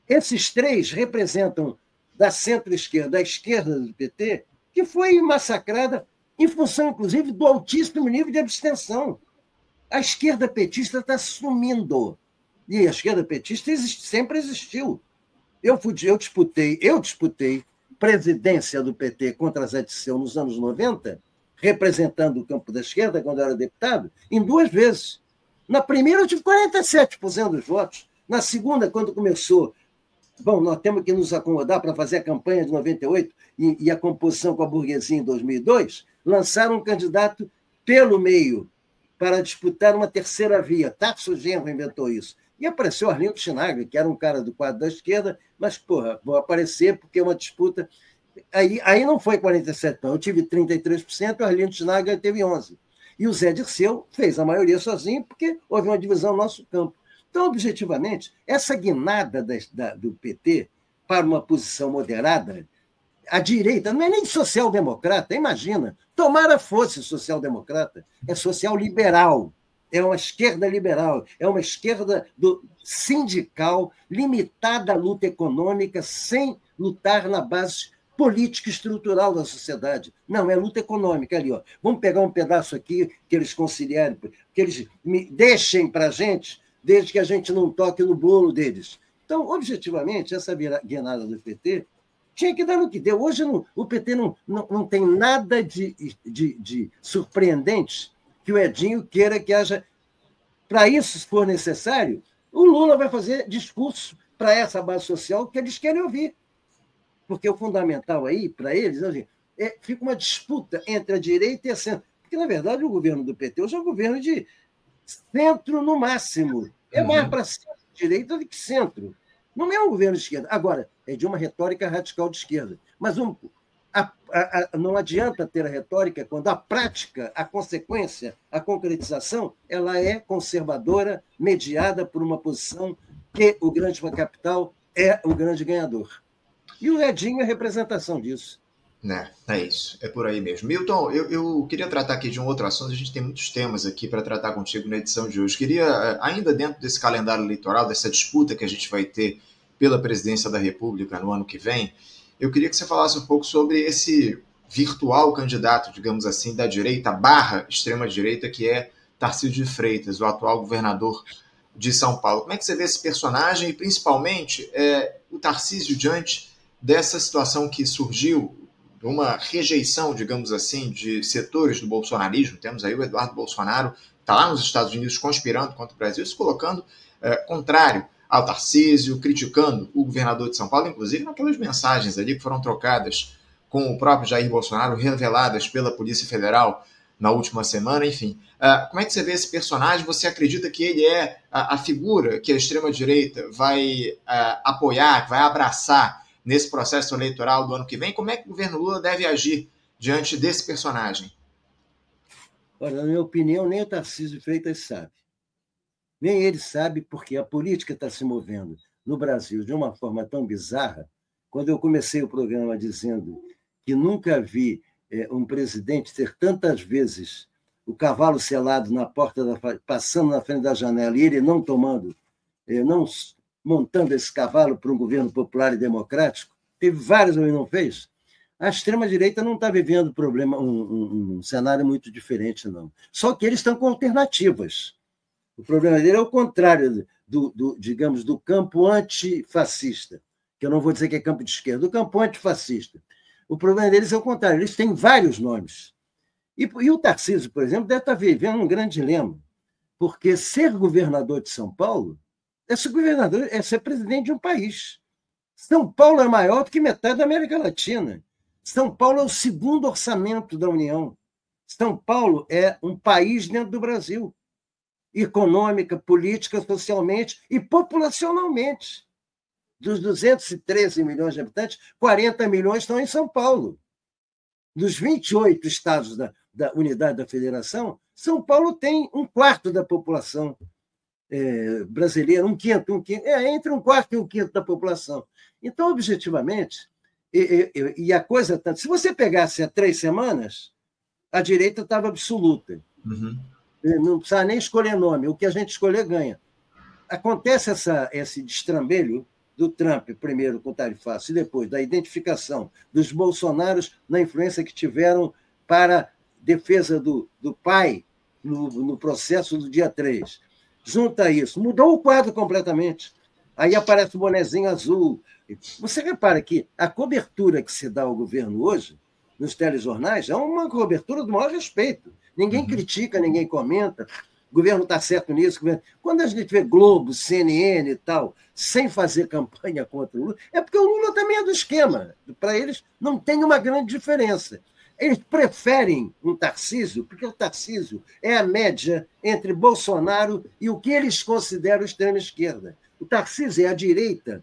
Speaker 2: esses três representam da centro-esquerda, da esquerda do PT, que foi massacrada em função, inclusive, do altíssimo nível de abstenção. A esquerda petista está sumindo. E a esquerda petista sempre existiu. Eu disputei presidência do PT contra Zé Disseu nos anos 90, representando o campo da esquerda, quando eu era deputado, em 2 vezes. Na primeira, eu tive 47% dos votos. Na segunda, quando começou, nós temos que nos acomodar para fazer a campanha de 98 e a composição com a burguesia em 2002, lançaram um candidato pelo meio para disputar uma terceira via. Tarso Genro inventou isso. E apareceu Arlindo Chinaglia, que era um cara do quadro da esquerda, mas, vou aparecer porque é uma disputa. Aí não foi 47%, não. Eu tive 33%, o Arlindo Chinaglia teve 11%. E o Zé Dirceu fez a maioria sozinho, porque houve uma divisão no nosso campo. Então, objetivamente, essa guinada do PT para uma posição moderada, a direita não é nem social-democrata, imagina, tomara fosse social-democrata, é social-liberal. É uma esquerda liberal, é uma esquerda sindical limitada à luta econômica sem lutar na base política estrutural da sociedade. Não, é luta econômica ali. Ó. Vamos pegar um pedaço aqui que eles conciliarem, que eles deixem para a gente, desde que a gente não toque no bolo deles. Então, objetivamente, essa guinada do PT tinha que dar no que deu. Hoje o PT não tem nada de surpreendente que o Edinho queira que haja. Para isso, se for necessário, o Lula vai fazer discurso para essa base social que eles querem ouvir. Porque o fundamental aí, para eles, fica uma disputa entre a direita e a centro. Porque, na verdade, o governo do PT hoje é um governo de centro no máximo. É mais para centro-direita do que centro. Não é um governo de esquerda. Agora, é de uma retórica radical de esquerda. Mas não adianta ter a retórica quando a prática, a consequência, a concretização, ela é conservadora, mediada por uma posição que o grande capital é o grande ganhador. E o Edinho é a representação disso.
Speaker 1: É isso, é por aí mesmo. Milton, eu queria tratar aqui de um outro assunto, a gente tem muitos temas aqui para tratar contigo na edição de hoje. Queria, ainda dentro desse calendário eleitoral, dessa disputa que a gente vai ter pela presidência da República no ano que vem, eu queria que você falasse um pouco sobre esse virtual candidato, digamos assim, da direita / extrema-direita, que é Tarcísio de Freitas, o atual governador de São Paulo. Como é que você vê esse personagem e, principalmente, o Tarcísio diante dessa situação que surgiu, de uma rejeição, digamos assim, de setores do bolsonarismo? Temos aí o Eduardo Bolsonaro, que está lá nos Estados Unidos conspirando contra o Brasil, se colocando contrário ao Tarcísio, criticando o governador de São Paulo, inclusive naquelas mensagens ali que foram trocadas com o próprio Jair Bolsonaro, reveladas pela Polícia Federal na última semana, enfim. Como é que você vê esse personagem? Você acredita que ele é a figura que a extrema-direita vai apoiar, vai abraçar nesse processo eleitoral do ano que vem? Como é que o governo Lula deve agir diante desse personagem?
Speaker 2: Olha, na minha opinião, nem o Tarcísio de Freitas sabe. Nem ele sabe, porque a política está se movendo no Brasil de uma forma tão bizarra. Quando eu comecei o programa dizendo que nunca vi um presidente ter tantas vezes o cavalo selado na porta, passando na frente da janela, e ele não tomando, não montando esse cavalo para um governo popular e democrático, teve vários, ele não fez. A extrema-direita não está vivendo um cenário muito diferente, não. Só que eles estão com alternativas. O problema dele é o contrário digamos, do campo antifascista, que eu não vou dizer que é campo de esquerda, do campo antifascista. O problema deles é o contrário, eles têm vários nomes. E o Tarcísio, por exemplo, deve estar vivendo um grande dilema, porque ser governador de São Paulo é ser presidente de um país. São Paulo é maior do que metade da América Latina. São Paulo é o segundo orçamento da União. São Paulo é um país dentro do Brasil, econômica, política, socialmente e populacionalmente. Dos 213 milhões de habitantes, 40 milhões estão em São Paulo. Dos 28 estados da unidade da federação, São Paulo tem um quarto da população brasileira, um quinto, entre um quarto e um quinto da população. Então, objetivamente, e a coisa está. Se você pegasse há 3 semanas, a direita estava absoluta.
Speaker 1: Uhum.
Speaker 2: Não precisa nem escolher nome, o que a gente escolher ganha. Acontece esse destrambelho do Trump, primeiro com o tarifaço, e depois da identificação dos bolsonaros na influência que tiveram para defesa do pai no processo do dia 3. Junta isso, mudou o quadro completamente. Aí aparece o bonezinho azul. Você repara que a cobertura que se dá ao governo hoje, nos telejornais, é uma cobertura do maior respeito. Ninguém critica, ninguém comenta. O governo está certo nisso. Quando a gente vê Globo, CNN e tal, sem fazer campanha contra o Lula, é porque o Lula também é do esquema. Para eles não tem uma grande diferença. Eles preferem um Tarcísio, porque o Tarcísio é a média entre Bolsonaro e o que eles consideram extrema-esquerda. O Tarcísio é a direita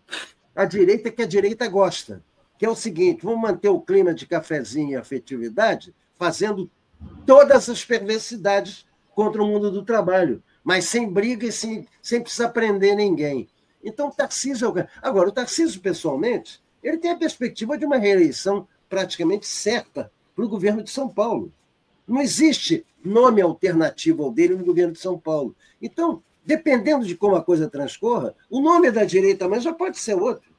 Speaker 2: que a direita gosta, que é o seguinte: vamos manter o clima de cafezinho e afetividade, fazendo todas as perversidades contra o mundo do trabalho, mas sem briga e sem precisar prender ninguém. Então, o Tarcísio... Agora, o Tarcísio, pessoalmente, ele tem a perspectiva de uma reeleição praticamente certa para o governo de São Paulo. Não existe nome alternativo ao dele no governo de São Paulo. Então, dependendo de como a coisa transcorra, o nome da direita mas já pode ser outro.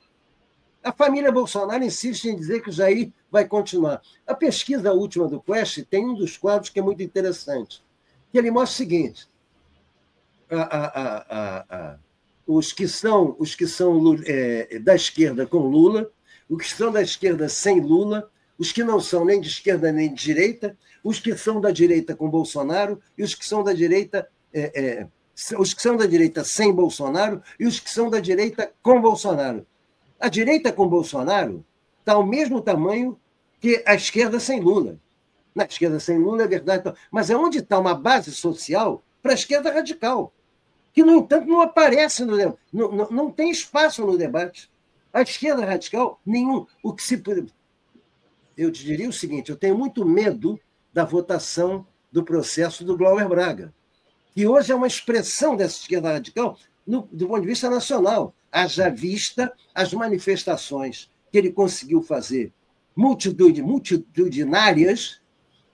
Speaker 2: A família Bolsonaro insiste em dizer que o Jair vai continuar. A pesquisa última do Quest tem um dos quadros que é muito interessante, que ele mostra o seguinte: os que são da esquerda com Lula, os que são da esquerda sem Lula, os que não são nem de esquerda nem de direita, os que são da direita com Bolsonaro e os que são da direita sem Bolsonaro e os que são da direita com Bolsonaro. A direita com Bolsonaro está ao mesmo tamanho que a esquerda sem Lula. Na esquerda sem Lula é verdade, mas é onde está uma base social para a esquerda radical, que, no entanto, não aparece no debate, não tem espaço no debate. A esquerda radical, nenhum. Eu te diria o seguinte: eu tenho muito medo da votação do processo do Glauber Braga, que hoje é uma expressão dessa esquerda radical do ponto de vista nacional, haja vista as manifestações que ele conseguiu fazer multitudinárias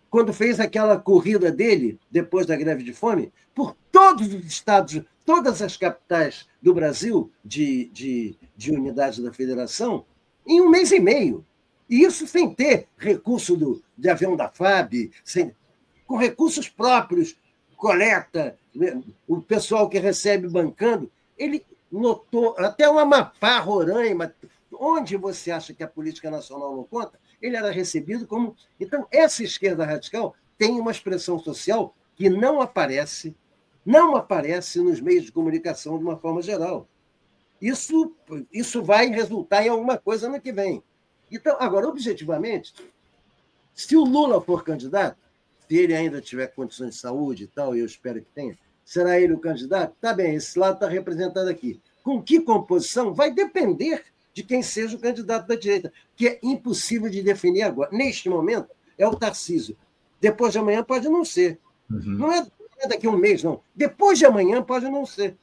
Speaker 2: quando fez aquela corrida dele, depois da greve de fome, por todos os estados, todas as capitais do Brasil de unidade da federação, em 1 mês e meio. E isso sem ter recurso de avião da FAB, com recursos próprios, coleta, o pessoal que recebe bancando. Ele notou, até o Amapá, Roraima, onde você acha que a política nacional não conta, ele era recebido como... Então, essa esquerda radical tem uma expressão social que não aparece nos meios de comunicação de uma forma geral. Isso vai resultar em alguma coisa ano que vem. Então, agora, objetivamente, se o Lula for candidato, se ele ainda tiver condições de saúde e tal, e eu espero que tenha, será ele o candidato? Tá bem, esse lado está representado aqui. Com que composição? Vai depender de quem seja o candidato da direita, que é impossível de definir agora. Neste momento, é o Tarcísio. Depois de amanhã pode não ser.
Speaker 1: Uhum.
Speaker 2: Não é daqui a 1 mês, não. Depois de amanhã pode não ser.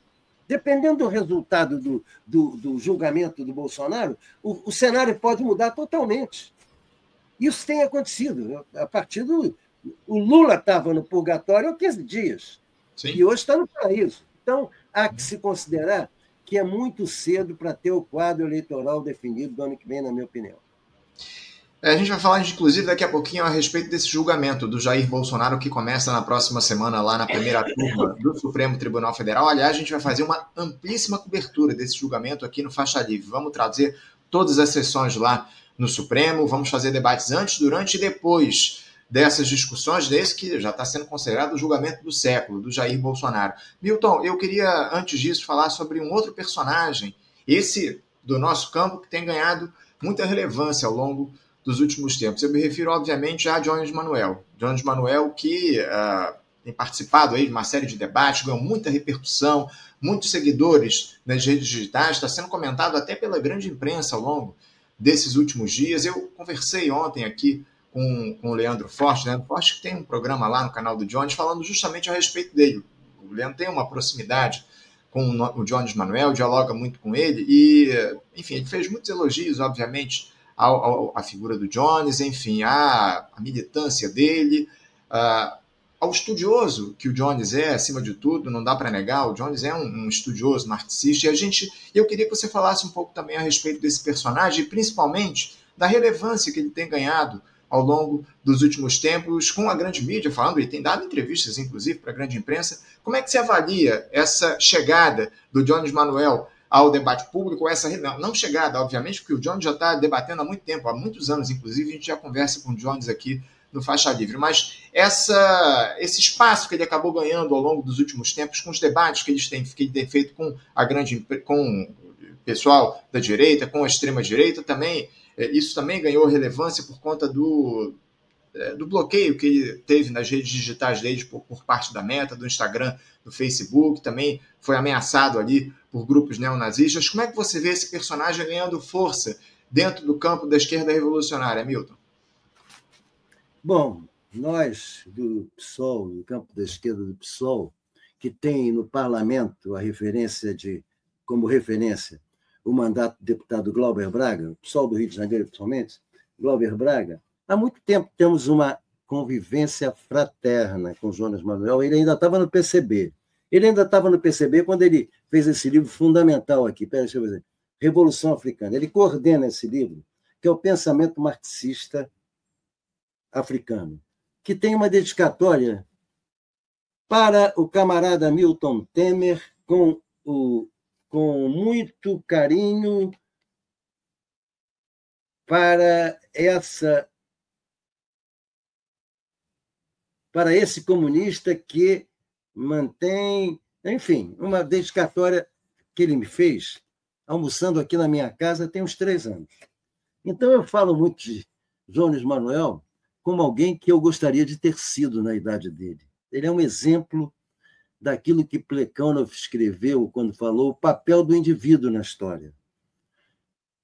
Speaker 2: Dependendo do resultado do julgamento do Bolsonaro, o cenário pode mudar totalmente. Isso tem acontecido. A partir o Lula estava no purgatório há 15 dias.
Speaker 1: Sim.
Speaker 2: E hoje está no paraíso. Então, há que se considerar que é muito cedo para ter o quadro eleitoral definido do ano que vem, na minha opinião.
Speaker 1: A gente vai falar, inclusive, daqui a pouquinho a respeito desse julgamento do Jair Bolsonaro, que começa na próxima semana lá na primeira turma do Supremo Tribunal Federal. Aliás, a gente vai fazer uma amplíssima cobertura desse julgamento aqui no Faixa Livre. Vamos trazer todas as sessões lá no Supremo, vamos fazer debates antes, durante e depois dessas discussões, desse que já está sendo considerado o julgamento do século, do Jair Bolsonaro. Milton, eu queria, antes disso, falar sobre um outro personagem, esse do nosso campo que tem ganhado muita relevância ao longo dos últimos tempos. Eu me refiro, obviamente, a Jones Manuel. Jones Manuel que tem participado aí de uma série de debates, ganhou muita repercussão, muitos seguidores nas redes digitais, está sendo comentado até pela grande imprensa ao longo desses últimos dias. Eu conversei ontem aqui com o Leandro Forte, Leandro Forte que tem um programa lá no canal do Jones falando justamente a respeito dele. O Leandro tem uma proximidade com o Jones Manuel, dialoga muito com ele e, enfim, ele fez muitos elogios, obviamente, à figura do Jones, enfim, à militância dele, ao estudioso que o Jones é, acima de tudo, não dá para negar, o Jones é um estudioso, marxista, e eu queria que você falasse um pouco também a respeito desse personagem, e principalmente da relevância que ele tem ganhado ao longo dos últimos tempos, com a grande mídia falando, e tem dado entrevistas, inclusive, para a grande imprensa. Como é que você avalia essa chegada do Jones Manuel ao debate público, essa não chegada, obviamente, porque o Jones já está debatendo há muito tempo, há muitos anos, inclusive, a gente já conversa com o Jones aqui no Faixa Livre, mas esse espaço que ele acabou ganhando ao longo dos últimos tempos, com os debates que ele tem feito com com o pessoal da direita, com a extrema-direita, também, isso também ganhou relevância por conta do bloqueio que ele teve nas redes digitais dele por parte da Meta, do Instagram, do Facebook, também foi ameaçado ali por grupos neonazistas. Como é que você vê esse personagem ganhando força dentro do campo da esquerda revolucionária, Milton?
Speaker 2: Bom, nós do PSOL, do campo da esquerda do PSOL, que tem no parlamento como referência o mandato do deputado Glauber Braga, o PSOL do Rio de Janeiro, principalmente, Glauber Braga, há muito tempo temos uma convivência fraterna com Jones Manuel. Ele ainda estava no PCB. Ele ainda estava no PCB quando ele fez esse livro fundamental aqui, deixa eu ver, Revolução Africana. Ele coordena esse livro, que é o Pensamento Marxista Africano, que tem uma dedicatória para o camarada Milton Temer, com muito carinho para esse comunista que mantém, enfim, uma dedicatória que ele me fez, almoçando aqui na minha casa tem uns 3 anos. Então, eu falo muito de Jones Manuel como alguém que eu gostaria de ter sido na idade dele. Ele é um exemplo daquilo que Plekhanov escreveu quando falou o papel do indivíduo na história.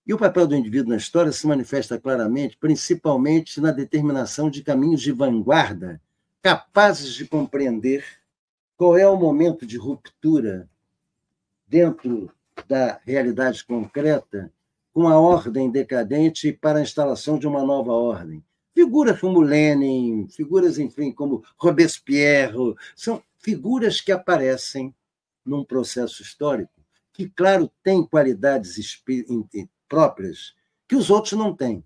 Speaker 2: E o papel do indivíduo na história se manifesta claramente, principalmente na determinação de caminhos de vanguarda capazes de compreender qual é o momento de ruptura dentro da realidade concreta com a ordem decadente para a instalação de uma nova ordem. Figuras como Lenin, figuras, enfim, como Robespierre, são figuras que aparecem num processo histórico que, claro, tem qualidades próprias que os outros não têm.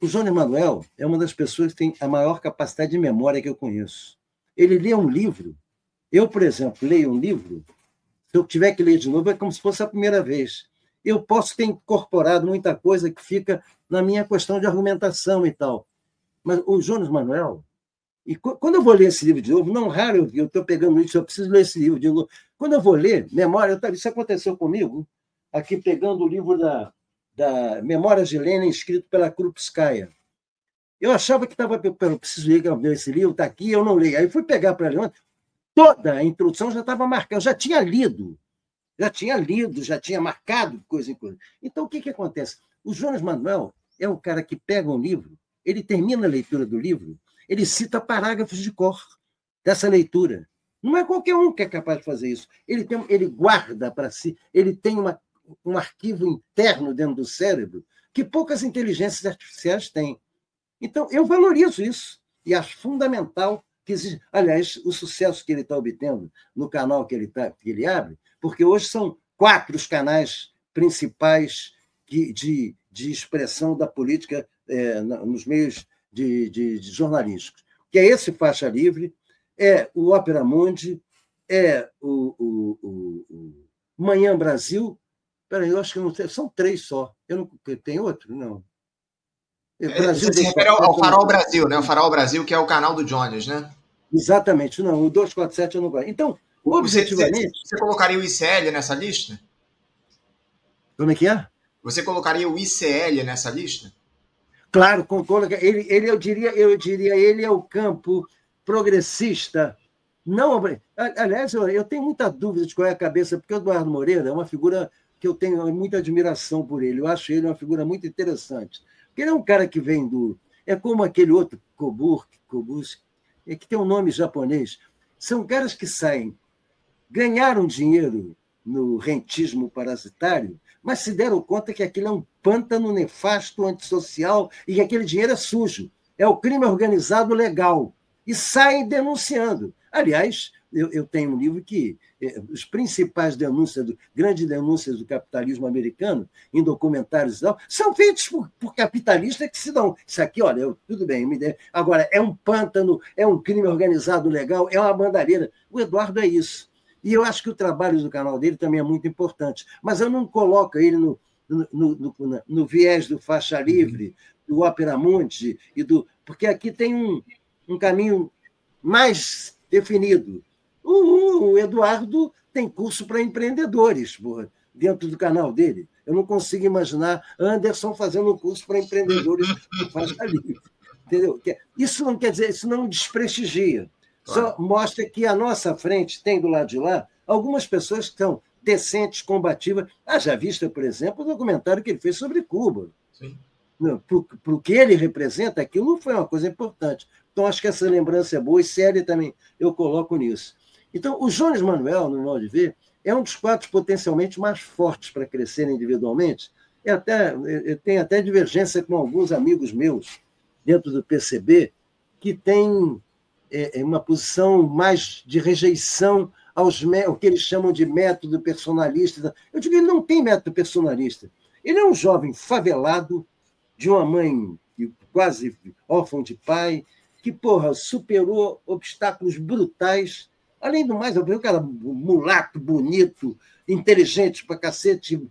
Speaker 2: O Jones Manuel é uma das pessoas que tem a maior capacidade de memória que eu conheço. Ele lê um livro. Eu, por exemplo, leio um livro, se eu tiver que ler de novo, é como se fosse a primeira vez. Eu posso ter incorporado muita coisa que fica na minha questão de argumentação e tal. Mas o Jones Manuel, e quando eu vou ler esse livro de novo, não raro eu estou pegando isso, eu preciso ler esse livro de novo. Quando eu vou ler, memória, isso aconteceu comigo, aqui pegando o livro da Memórias de Lenin, escrito pela Krupskaya. Eu achava que estava, eu preciso ler esse livro, está aqui, eu não leio. Aí fui pegar para ler ontem, toda a introdução já estava marcada, eu já tinha lido, já tinha marcado coisa em coisa. Então, o que acontece? O Jones Manuel é o cara que pega um livro, ele termina a leitura do livro, ele cita parágrafos de cor dessa leitura. Não é qualquer um que é capaz de fazer isso. Ele guarda para si, ele tem um arquivo interno dentro do cérebro que poucas inteligências artificiais têm. Então, eu valorizo isso e acho fundamental que existe. Aliás, o sucesso que ele está obtendo no canal que ele abre, porque hoje são 4 os canais principais de expressão da política nos meios de jornalísticos, que é esse Faixa Livre, é o Ópera Mundi, é o Manhã Brasil. Peraí, eu acho que não tem, são 3 só. Tem outro? Não.
Speaker 1: Você se refere ao Farol Brasil, né? O Farol Brasil, que é o canal do Jones, né?
Speaker 2: Exatamente. Não, o 247 eu não gosto. Então, objetivamente...
Speaker 1: Você colocaria o ICL nessa lista?
Speaker 2: Como é que é?
Speaker 1: Você colocaria o ICL nessa lista?
Speaker 2: Claro, concordo. Eu diria, ele é o campo progressista. Não, aliás, eu tenho muita dúvida de qual é a cabeça, porque o Eduardo Moreira é uma figura que eu tenho muita admiração por ele. Eu acho ele uma figura muito interessante. Porque ele é um cara que vem do... É como aquele outro Kobuski, que tem um nome japonês. São caras que saem, ganharam dinheiro no rentismo parasitário, mas se deram conta que aquilo é um pântano nefasto, antissocial, e que aquele dinheiro é sujo. É o crime organizado legal. E saem denunciando. Aliás, eu tenho um livro que os principais grandes denúncias do capitalismo americano, em documentários e tal, são feitos por capitalistas que se dão. Isso aqui, olha, tudo bem, agora é um pântano, é um crime organizado legal, é uma bandalheira. O Eduardo é isso. E eu acho que o trabalho do canal dele também é muito importante. Mas eu não coloco ele no viés do faixa livre, do Opera Mundi, porque aqui tem um caminho mais definido. O Eduardo tem curso para empreendedores, porra, dentro do canal dele. Eu não consigo imaginar Anderson fazendo um curso para empreendedores do faixa livre. Entendeu? Isso não quer dizer, isso não desprestigia. Só mostra que à nossa frente tem do lado de lá algumas pessoas que são decentes, combativas. Já vista, por exemplo, o documentário que ele fez sobre Cuba.
Speaker 1: Sim.
Speaker 2: Para o que ele representa, aquilo foi uma coisa importante. Então, acho que essa lembrança é boa, e série também eu coloco nisso. Então, o Jones Manuel, no modo de ver, é um dos quadros potencialmente mais fortes para crescer individualmente. Tem até divergência com alguns amigos meus dentro do PCB que têm uma posição mais de rejeição ao que eles chamam de método personalista. Eu digo que ele não tem método personalista. Ele é um jovem favelado, de uma mãe quase órfã de pai, que, superou obstáculos brutais. Além do mais, eu cara mulato, bonito, inteligente pra cacete.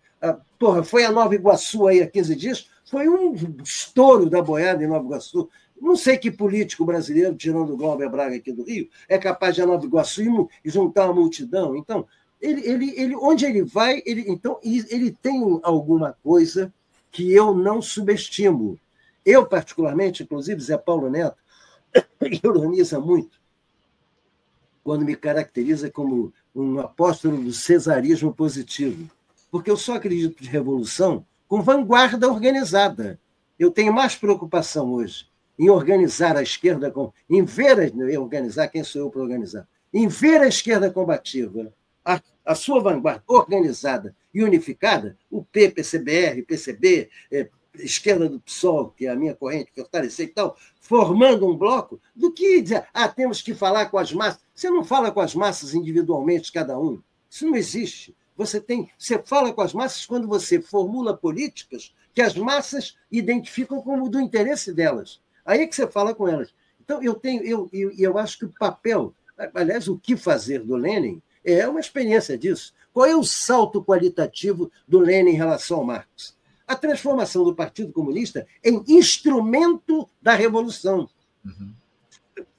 Speaker 2: Foi a Nova Iguaçu aí há 15 dias, foi um estouro da boiada em Nova Iguaçu. Não sei que político brasileiro, tirando o Glauber Braga aqui do Rio, é capaz de ir a Nova Iguaçu e juntar uma multidão. Então, onde ele vai, ele tem alguma coisa que eu não subestimo. Eu, particularmente, inclusive, Zé Paulo Neto, ironiza muito quando me caracteriza como um apóstolo do cesarismo positivo, porque eu só acredito de revolução com vanguarda organizada. Eu tenho mais preocupação hoje em organizar a esquerda, em ver organizar, quem sou eu para organizar? Em ver a esquerda combativa, a sua vanguarda organizada e unificada, o PCBR, PCB, esquerda do PSOL, que é a minha corrente, fortalecer e tal, formando um bloco, do que dizer, temos que falar com as massas. Você não fala com as massas individualmente, cada um. Isso não existe. Você fala com as massas quando você formula políticas que as massas identificam como do interesse delas. Aí é que você fala com elas. Então, eu acho que o papel, aliás, o que fazer do Lenin é uma experiência disso. Qual é o salto qualitativo do Lenin em relação ao Marx? A transformação do Partido Comunista em instrumento da revolução,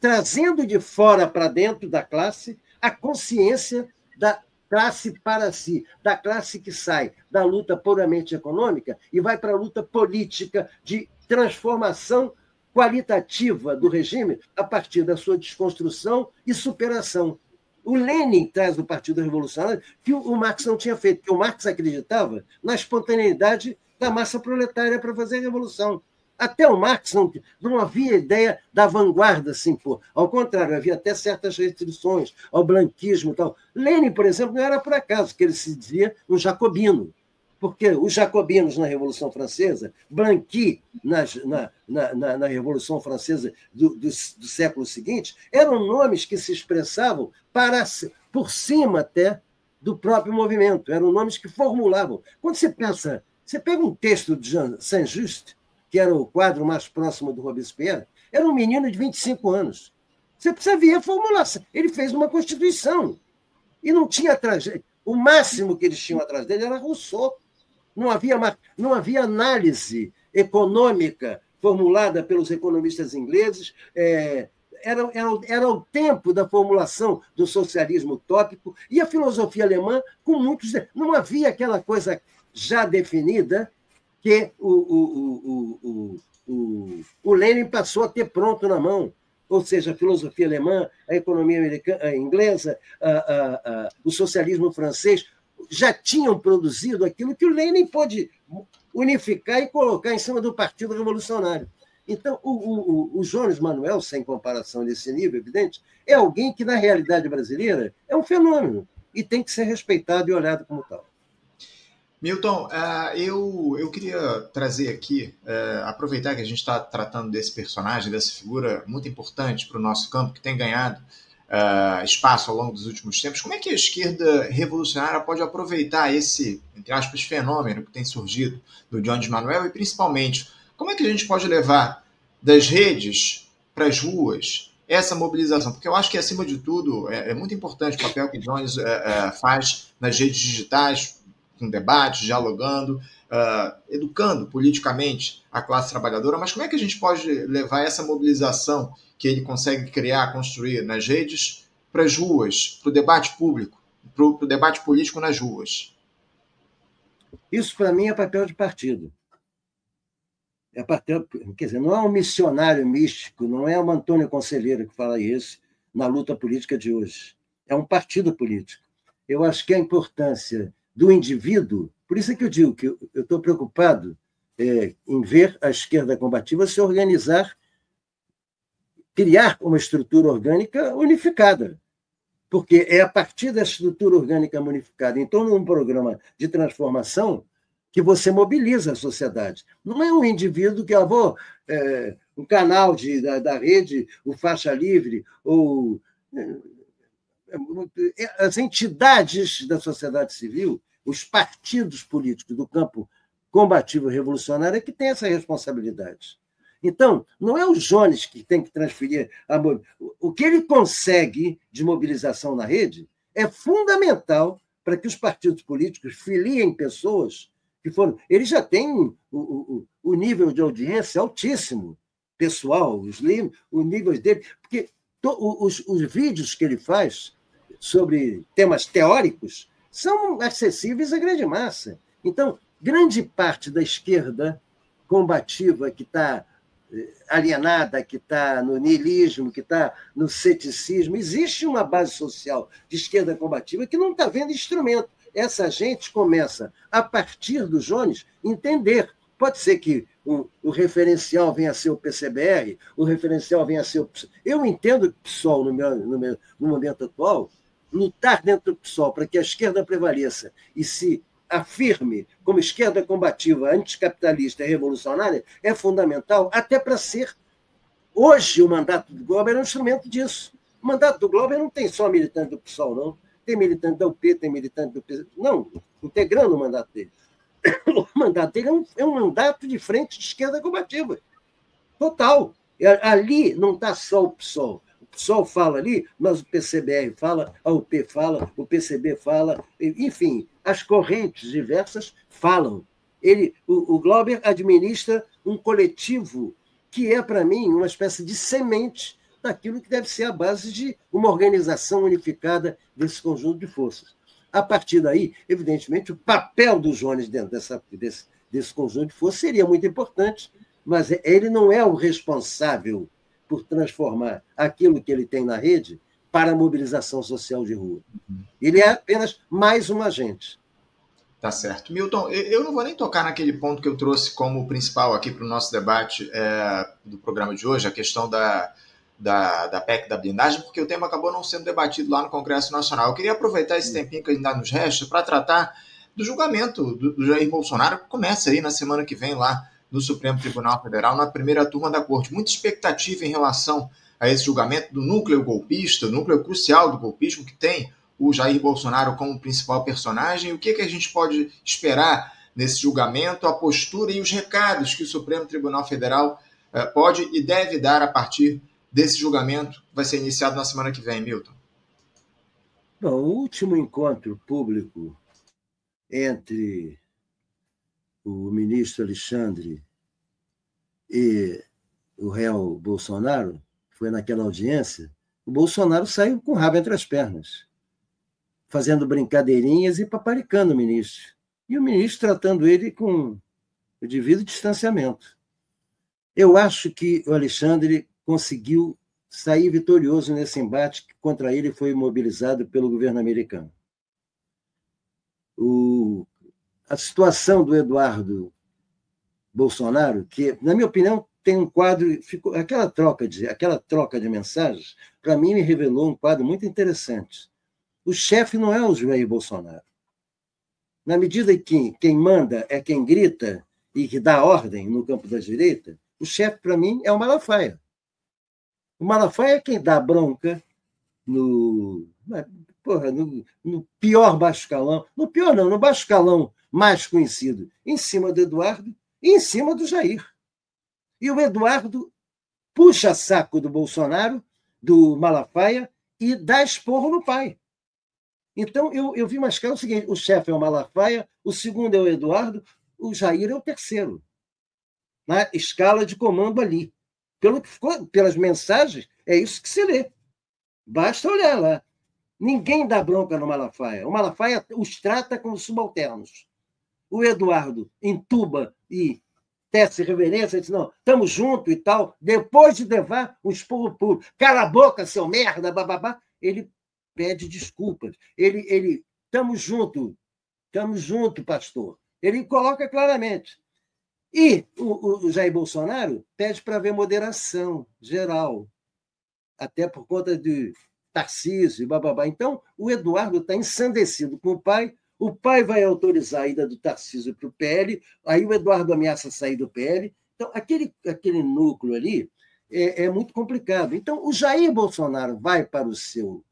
Speaker 2: trazendo de fora para dentro da classe a consciência da classe para si, da classe que sai da luta puramente econômica e vai para a luta política de transformação qualitativa do regime a partir da sua desconstrução e superação. O Lenin traz do Partido Revolucionário que o Marx não tinha feito, porque o Marx acreditava na espontaneidade da massa proletária para fazer a revolução. Até o Marx não havia ideia da vanguarda se impor. Ao contrário, havia até certas restrições ao blanquismo e tal. Lenin, por exemplo, não era por acaso que ele se dizia um jacobino, porque os jacobinos na Revolução Francesa, Blanqui na Revolução Francesa do século seguinte, eram nomes que se expressavam por cima até do próprio movimento, eram nomes que formulavam. Quando você pensa, você pega um texto de Saint-Just, que era o quadro mais próximo do Robespierre, era um menino de 25 anos. Você precisa ver a formulação. Ele fez uma Constituição. E não tinha atrás. O máximo que eles tinham atrás dele era Rousseau. Não havia análise econômica formulada pelos economistas ingleses. Era o tempo da formulação do socialismo utópico. E a filosofia alemã, com muitos. Não havia aquela coisa já definida que o Lenin passou a ter pronto na mão, ou seja, a filosofia alemã, a economia americana, a inglesa, o socialismo francês, já tinham produzido aquilo que o Lenin pôde unificar e colocar em cima do Partido Revolucionário. Então, o Jones Manuel, sem comparação nesse nível, evidente, é alguém que, na realidade brasileira, é um fenômeno e tem que ser respeitado e olhado como tal.
Speaker 1: Milton, eu queria trazer aqui, aproveitar que a gente está tratando desse personagem, dessa figura muito importante para o nosso campo, que tem ganhado espaço ao longo dos últimos tempos. Como é que a esquerda revolucionária pode aproveitar esse, entre aspas, fenômeno que tem surgido do Jones Manuel e, principalmente, como é que a gente pode levar das redes para as ruas essa mobilização? Porque eu acho que, acima de tudo, é muito importante o papel que o Jones faz nas redes digitais, com debates, dialogando, educando politicamente a classe trabalhadora, mas como é que a gente pode levar essa mobilização que ele consegue criar, construir nas redes para as ruas, para o debate público, para o debate político nas ruas?
Speaker 2: Isso, para mim, é papel de partido. Quer dizer, não é um missionário místico, não é um Antônio Conselheiro que fala isso na luta política de hoje. É um partido político. Eu acho que a importância do indivíduo, por isso é que eu digo que eu estou preocupado em ver a esquerda combativa se organizar, criar uma estrutura orgânica unificada, porque é a partir da estrutura orgânica unificada, em torno de um programa de transformação, que você mobiliza a sociedade. Não é um indivíduo que um canal da rede, o Faixa Livre, ou as entidades da sociedade civil, os partidos políticos do campo combativo revolucionário é que tem essa responsabilidade. Então, não é o Jones que tem que transferir o que ele consegue de mobilização na rede é fundamental para que os partidos políticos filiem pessoas que foram... Ele já tem o nível de audiência altíssimo, pessoal, o nível dele, porque os vídeos que ele faz sobre temas teóricos são acessíveis à grande massa. Então, grande parte da esquerda combativa que está alienada, que está no niilismo, que está no ceticismo, existe uma base social de esquerda combativa que não está vendo instrumento. Essa gente começa, a partir do Jones, entender. Pode ser que o referencial venha a ser o PCBR, o referencial venha a ser o PSOL. Eu entendo que o PSOL, no momento atual, lutar dentro do PSOL para que a esquerda prevaleça e se afirme como esquerda combativa, anticapitalista e revolucionária é fundamental, até para ser... Hoje, o mandato do Glauber é um instrumento disso. O mandato do Glauber não tem só militante do PSOL, não. Tem militante da UP, tem militante do PC. Não, integrando o mandato dele. O mandato dele é um mandato de frente de esquerda combativa. Total. Ali não está só o PSOL. O PSOL fala ali, mas o PCBR fala, a UP fala, o PCB fala, enfim, as correntes diversas falam. O Glauber administra um coletivo que é, para mim, uma espécie de semente daquilo que deve ser a base de uma organização unificada desse conjunto de forças. A partir daí, evidentemente, o papel do Jones dentro desse conjunto de forças seria muito importante, mas ele não é o responsável por transformar aquilo que ele tem na rede para a mobilização social de rua. Ele é apenas mais um agente.
Speaker 1: Tá certo. Milton, eu não vou nem tocar naquele ponto que eu trouxe como principal aqui para o nosso debate do programa de hoje, a questão da PEC da blindagem, porque o tema acabou não sendo debatido lá no Congresso Nacional. Eu queria aproveitar esse tempinho que ainda nos resta para tratar do julgamento do Jair Bolsonaro, que começa aí na semana que vem lá no Supremo Tribunal Federal, na primeira turma da Corte. Muita expectativa em relação a esse julgamento do núcleo golpista, o núcleo crucial do golpismo, que tem o Jair Bolsonaro como principal personagem. O que a gente pode esperar nesse julgamento, a postura e os recados que o Supremo Tribunal Federal pode e deve dar a partir desse julgamento que vai ser iniciado na semana que vem, Milton?
Speaker 2: Bom, o último encontro público entre o ministro Alexandre e o réu Bolsonaro foi naquela audiência. O Bolsonaro saiu com o rabo entre as pernas, fazendo brincadeirinhas e paparicando o ministro. E o ministro tratando ele com o devido distanciamento. Eu acho que o Alexandre conseguiu sair vitorioso nesse embate que contra ele foi mobilizado pelo governo americano. A situação do Eduardo Bolsonaro, que, na minha opinião, tem um quadro... Aquela troca de mensagens, para mim, me revelou um quadro muito interessante. O chefe não é o Jair Bolsonaro. Na medida que quem manda é quem grita e que dá ordem no campo da direita, o chefe, para mim, é o Malafaia. O Malafaia é quem dá bronca no pior baixo escalão. No pior não, no baixo escalão mais conhecido, em cima do Eduardo e em cima do Jair. E o Eduardo puxa saco do Bolsonaro, do Malafaia, e dá esporro no pai. Então, eu vi mascarar o seguinte: o chefe é o Malafaia, o segundo é o Eduardo, o Jair é o terceiro, na escala de comando ali. Pelo que ficou, pelas mensagens, é isso que se lê. Basta olhar lá. Ninguém dá bronca no Malafaia. O Malafaia os trata como subalternos. O Eduardo entuba e tece reverência, diz: não, estamos juntos e tal. Depois de levar um esporro público, cala a boca, seu merda, bababá, ele pede desculpas. Ele estamos juntos, pastor. Ele coloca claramente. E o Jair Bolsonaro pede para haver moderação geral, até por conta de Tarcísio e bababá. Então, o Eduardo está ensandecido com o pai vai autorizar a ida do Tarcísio para o PL, aí o Eduardo ameaça sair do PL. Então, aquele núcleo ali é muito complicado. Então, o Jair Bolsonaro vai para o seu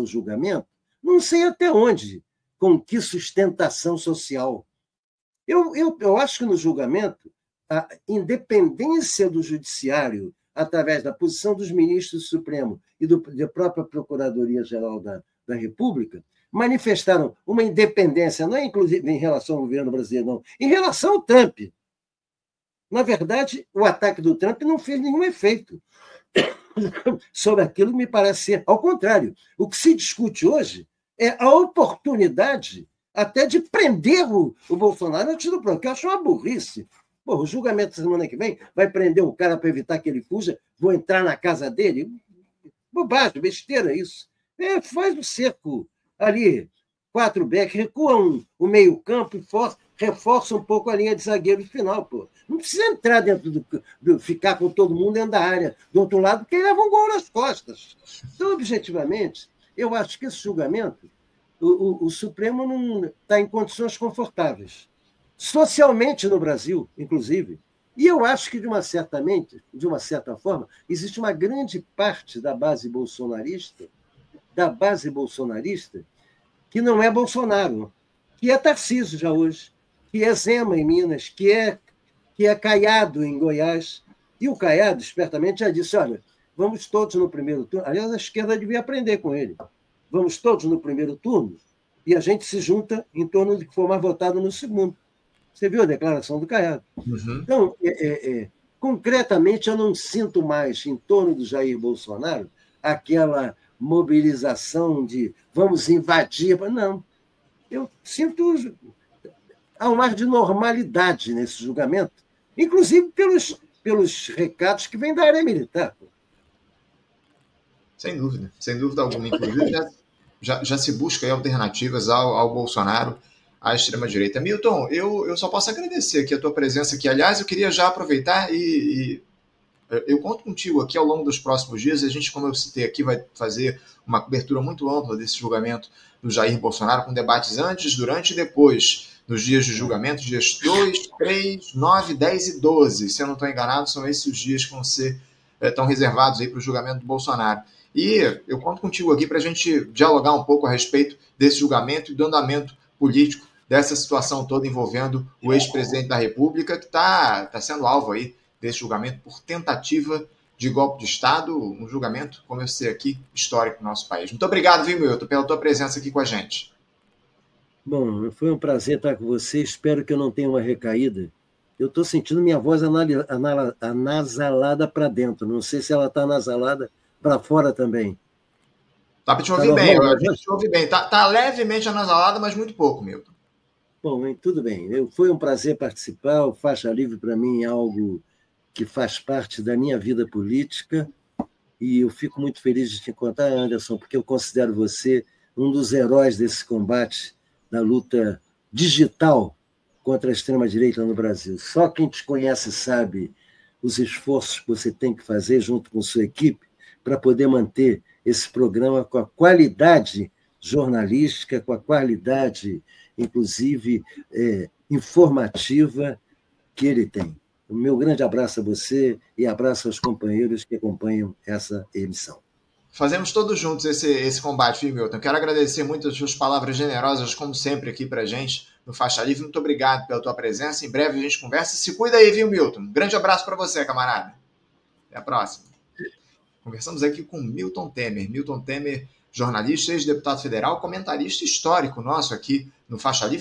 Speaker 2: julgamento, não sei até onde, com que sustentação social. Eu acho que no julgamento, a independência do judiciário, através da posição dos ministros do Supremo e da própria Procuradoria-Geral da República, manifestaram uma independência, não é inclusive em relação ao governo brasileiro, não, em relação ao Trump. Na verdade, o ataque do Trump não fez nenhum efeito sobre aquilo que me parece ser. Ao contrário, o que se discute hoje é a oportunidade até de prender o Bolsonaro antes do programa, que eu acho uma burrice. O julgamento da semana que vem vai prender o cara para evitar que ele fuja, vou entrar na casa dele. Bobagem, besteira isso. Faz o cerco ali, 4 back, recua o meio-campo e reforça um pouco a linha de zagueiro final. Pô. Não precisa entrar dentro ficar com todo mundo dentro da área do outro lado, porque ele leva um gol nas costas. Então, objetivamente, eu acho que esse julgamento, o Supremo não está em condições confortáveis. Socialmente no Brasil, inclusive. E eu acho que, de uma certa forma, existe uma grande parte da base bolsonarista que não é Bolsonaro, que é Tarcísio já hoje, que é Zema em Minas, que é Caiado em Goiás. E o Caiado, espertamente, já disse: olha, vamos todos no primeiro turno. Aliás, a esquerda devia aprender com ele. Vamos todos no primeiro turno e a gente se junta em torno de que for mais votado no segundo. Você viu a declaração do Caiado? Uhum. Então, concretamente, eu não sinto mais, em torno do Jair Bolsonaro, aquela mobilização de vamos invadir. Não. Eu sinto há um ar de normalidade nesse julgamento, inclusive pelos recados que vêm da área militar.
Speaker 1: Sem dúvida alguma. Inclusive, já se busca aí alternativas ao Bolsonaro, à extrema-direita. Milton, eu só posso agradecer aqui a tua presença aqui. Aliás, eu queria já aproveitar e eu conto contigo aqui ao longo dos próximos dias. A gente, como eu citei aqui, vai fazer uma cobertura muito ampla desse julgamento do Jair Bolsonaro, com debates antes, durante e depois, nos dias de julgamento, dias 2, 3, 9, 10 e 12. Se eu não estou enganado, são esses os dias que vão ser estão reservados aí para o julgamento do Bolsonaro. E eu conto contigo aqui para a gente dialogar um pouco a respeito desse julgamento e do andamento político dessa situação toda envolvendo o ex-presidente da República, que está sendo alvo aí desse julgamento por tentativa de golpe de Estado, um julgamento, como eu sei aqui, histórico no nosso país. Muito obrigado, viu, Milton, pela tua presença aqui com a gente.
Speaker 2: Bom, foi um prazer estar com você. Espero que eu não tenha uma recaída. Eu estou sentindo minha voz anasalada para dentro. Não sei se ela está anasalada para fora também.
Speaker 1: Tá para te ouvir bem, a gente te ouve bem. Tá levemente anasalada, mas muito pouco, Milton.
Speaker 2: Bom, tudo bem. Foi um prazer participar. O Faixa Livre, para mim, é algo que faz parte da minha vida política e eu fico muito feliz de te encontrar, Anderson, porque eu considero você um dos heróis desse combate na luta digital contra a extrema-direita no Brasil. Só quem te conhece sabe os esforços que você tem que fazer junto com sua equipe para poder manter esse programa com a qualidade jornalística, com a qualidade, inclusive, informativa que ele tem. O meu grande abraço a você e abraço aos companheiros que acompanham essa emissão.
Speaker 1: Fazemos todos juntos esse combate, viu, Milton? Quero agradecer muito as suas palavras generosas, como sempre, aqui pra gente no Faixa Livre. Muito obrigado pela tua presença. Em breve a gente conversa. Se cuida aí, viu, Milton? Um grande abraço para você, camarada. Até a próxima. Conversamos aqui com Milton Temer. Milton Temer, jornalista, ex-deputado federal, comentarista histórico nosso aqui no Faixa Livre.